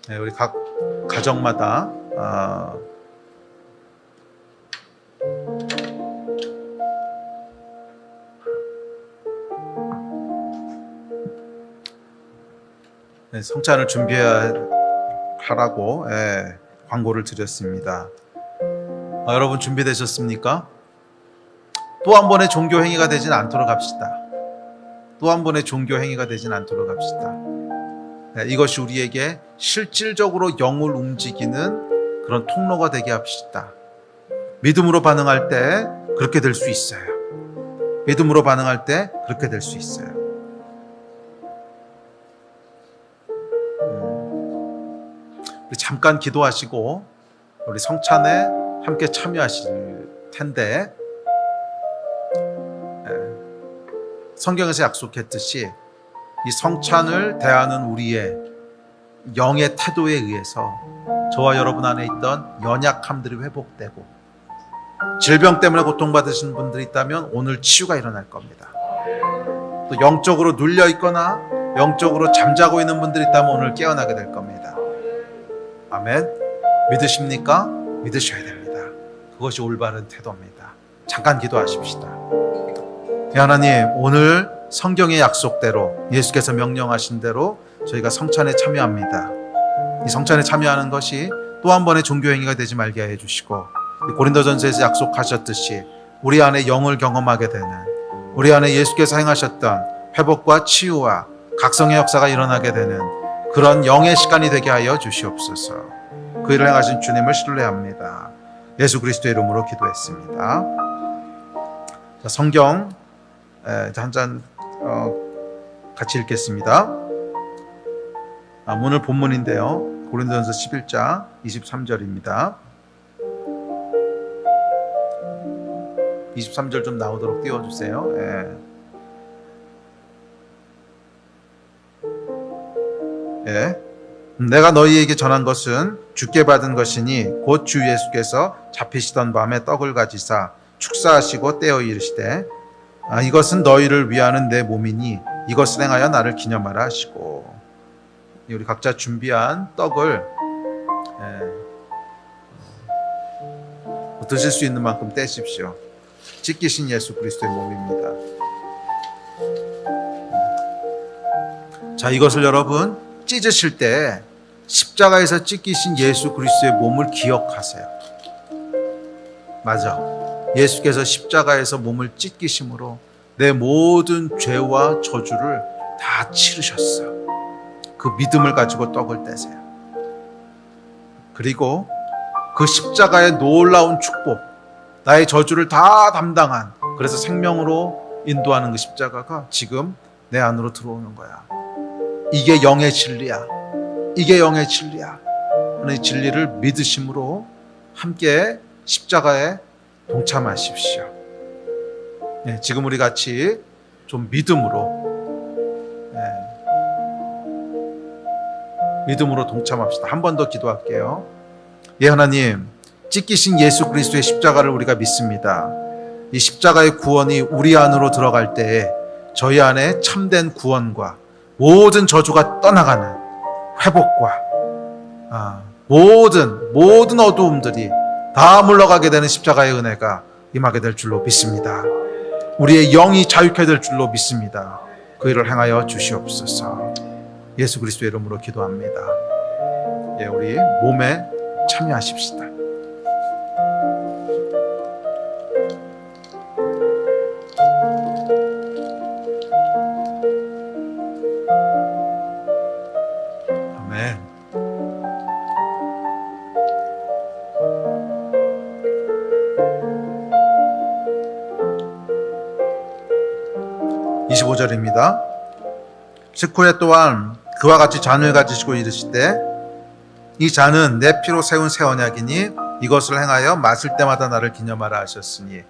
네, 우리 각 가정마다 성찬을 준비하라고 광고를 드렸습니다. 여러분 준비되셨습니까? 또 한 번의 종교 행위가 되진 않도록 합시다. 또 한 번의 종교 행위가 되진 않도록 합시다. 이것이 우리에게 실질적으로 영을 움직이는 그런 통로가 되게 합시다. 믿음으로 반응할 때 그렇게 될 수 있어요. 믿음으로 반응할 때 그렇게 될 수 있어요. 우리 잠깐 기도하시고 우리 성찬에 함께 참여하실 텐데, 성경에서 약속했듯이 이 성찬을 대하는 우리의 영의 태도에 의해서 저와 여러분 안에 있던 연약함들이 회복되고, 질병 때문에 고통받으시는 분들이 있다면 오늘 치유가 일어날 겁니다. 또 영적으로 눌려 있거나 영적으로 잠자고 있는 분들이 있다면 오늘 깨어나게 될 겁니다. 아멘. 믿으십니까? 믿으셔야 됩니다. 그것이 올바른 태도입니다. 잠깐 기도하십시다. 하나님, 오늘 성경의 약속대로, 예수께서 명령하신 대로 저희가 성찬에 참여합니다. 이 성찬에 참여하는 것이 또 한 번의 종교행위가 되지 말게 해주시고, 고린도전서에서 약속하셨듯이 우리 안에 영을 경험하게 되는, 우리 안에 예수께서 행하셨던 회복과 치유와 각성의 역사가 일어나게 되는 그런 영의 시간이 되게 하여 주시옵소서. 그 일을 행하신 주님을 신뢰합니다. 예수 그리스도의 이름으로 기도했습니다. 자, 성경 한 장 같이 읽겠습니다. 오늘 본문인데요, 고린도전서 11장 23절입니다. 23절 좀 나오도록 띄워주세요. 내가 너희에게 전한 것은 주께 받은 것이니 곧 주 예수께서 잡히시던 밤에 떡을 가지사 축사하시고 떼어 이르시되, 이것은 너희를 위하는 내 몸이니 이것을 행하여 나를 기념하라 하시고. 우리 각자 준비한 떡을 드실 수 있는 만큼 떼십시오. 찢기신 예수 그리스도의 몸입니다. 자, 이것을 여러분 찢으실 때 십자가에서 찢기신 예수 그리스도의 몸을 기억하세요. 맞아. 예수께서 십자가에서 몸을 찢기심으로 내 모든 죄와 저주를 다 치르셨어. 그 믿음을 가지고 떡을 떼세요. 그리고 그 십자가의 놀라운 축복, 나의 저주를 다 담당한, 그래서 생명으로 인도하는 그 십자가가 지금 내 안으로 들어오는 거야. 이게 영의 진리야. 이게 영의 진리야. 이 진리를 믿으심으로 함께 십자가에 동참하십시오. 지금 우리 같이 좀 믿음으로 동참합시다. 한 번 더 기도할게요. 하나님, 찢기신 예수 그리스도의 십자가를 우리가 믿습니다. 이 십자가의 구원이 우리 안으로 들어갈 때에 저희 안에 참된 구원과 모든 저주가 떠나가는 회복과 모든 어두움들이 다 물러가게 되는 십자가의 은혜가 임하게 될 줄로 믿습니다. 우리의 영이 자유케 될 줄로 믿습니다. 그 일을 행하여 주시옵소서. 예수 그리스도의 이름으로 기도합니다. 우리 몸에 참여하십시다. 14절입니다. 식후에 또한 그와 같이 잔을 가지시고 이르시되 이 잔은 내 피로 세운 새 언약이니 이것을 행하여 마실 때마다 나를 기념하라 하셨으니.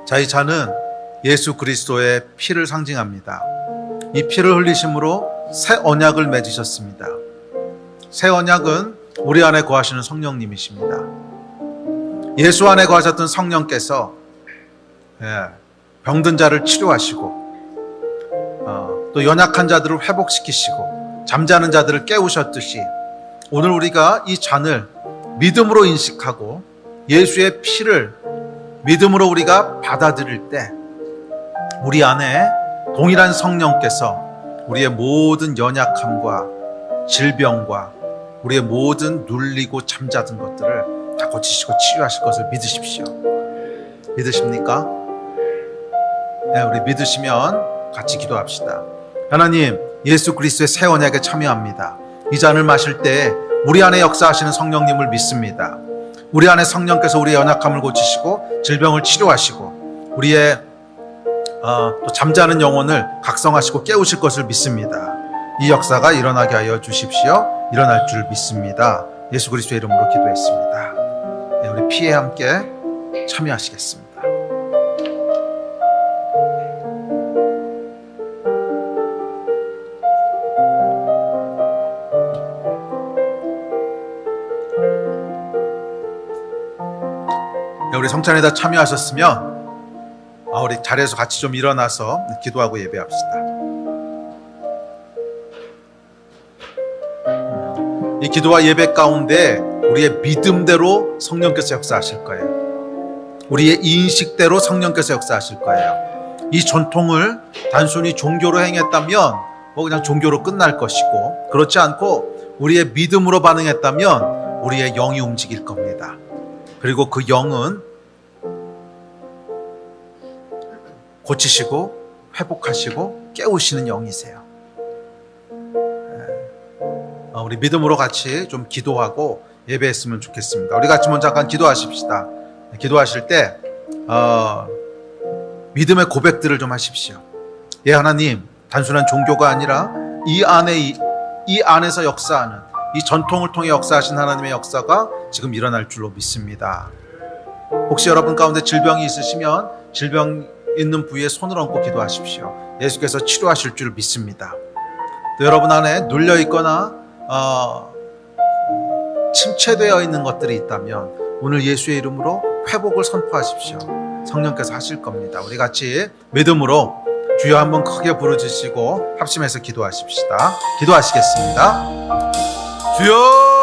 자, 이 잔은 예수 그리스도의 피를 상징합니다. 이 피를 흘리심으로 새 언약을 맺으셨습니다. 새 언약은 우리 안에 거하시는 성령님이십니다. 예수 안에 거하셨던 성령께서 병든 자를 치료하시고 또 연약한 자들을 회복시키시고 잠자는 자들을 깨우셨듯이 오늘 우리가 이 잔을 믿음으로 인식하고 예수의 피를 믿음으로 우리가 받아들일 때 우리 안에 동일한 성령께서 우리의 모든 연약함과 질병과 우리의 모든 눌리고 잠자던 것들을 다 고치시고 치유하실 것을 믿으십시오. 믿으십니까? 네, 우리 믿으시면 같이 기도합시다. 하나님, 예수 그리스도의 새 언약에 참여합니다. 이 잔을 마실 때 우리 안에 역사하시는 성령님을 믿습니다. 우리 안에 성령께서 우리의 연약함을 고치시고 질병을 치료하시고 우리의 또 잠자는 영혼을 각성하시고 깨우실 것을 믿습니다. 이 역사가 일어나게 하여 주십시오. 일어날 줄 믿습니다. 예수 그리스도의 이름으로 기도했습니다. 네, 우리 피에 함께 참여하시겠습니다. 네, 우리 성찬에다 참여하셨으면 우리 자리에서 같이 좀 일어나서 기도하고 예배합시다. 이 기도와 예배 가운데 우리의 믿음대로 성령께서 역사하실 거예요. 우리의 인식대로 성령께서 역사하실 거예요. 이 전통을 단순히 종교로 행했다면 그냥 종교로 끝날 것이고, 그렇지 않고 우리의 믿음으로 반응했다면 우리의 영이 움직일 겁니다. 그리고 그 영은 고치시고 회복하시고 깨우시는 영이세요. 우리 믿음으로 같이 좀 기도하고 예배했으면 좋겠습니다. 우리 같이 먼저 잠깐 기도하십시다. 기도하실 때 믿음의 고백들을 좀 하십시오. 예, 하나님, 단순한 종교가 아니라 이 안에서 역사하는, 이 전통을 통해 역사하신 하나님의 역사가 지금 일어날 줄로 믿습니다. 혹시 여러분 가운데 질병이 있으시면 질병 있는 부위에 손을 얹고 기도하십시오. 예수께서 치료하실 줄 믿습니다. 또 여러분 안에 눌려 있거나 침체되어 있는 것들이 있다면 오늘 예수의 이름으로 회복을 선포하십시오. 성령께서 하실 겁니다. 우리 같이 믿음으로 주여 한번 크게 부르짖으시고 합심해서 기도하십시다. 기도하시겠습니다. 주여!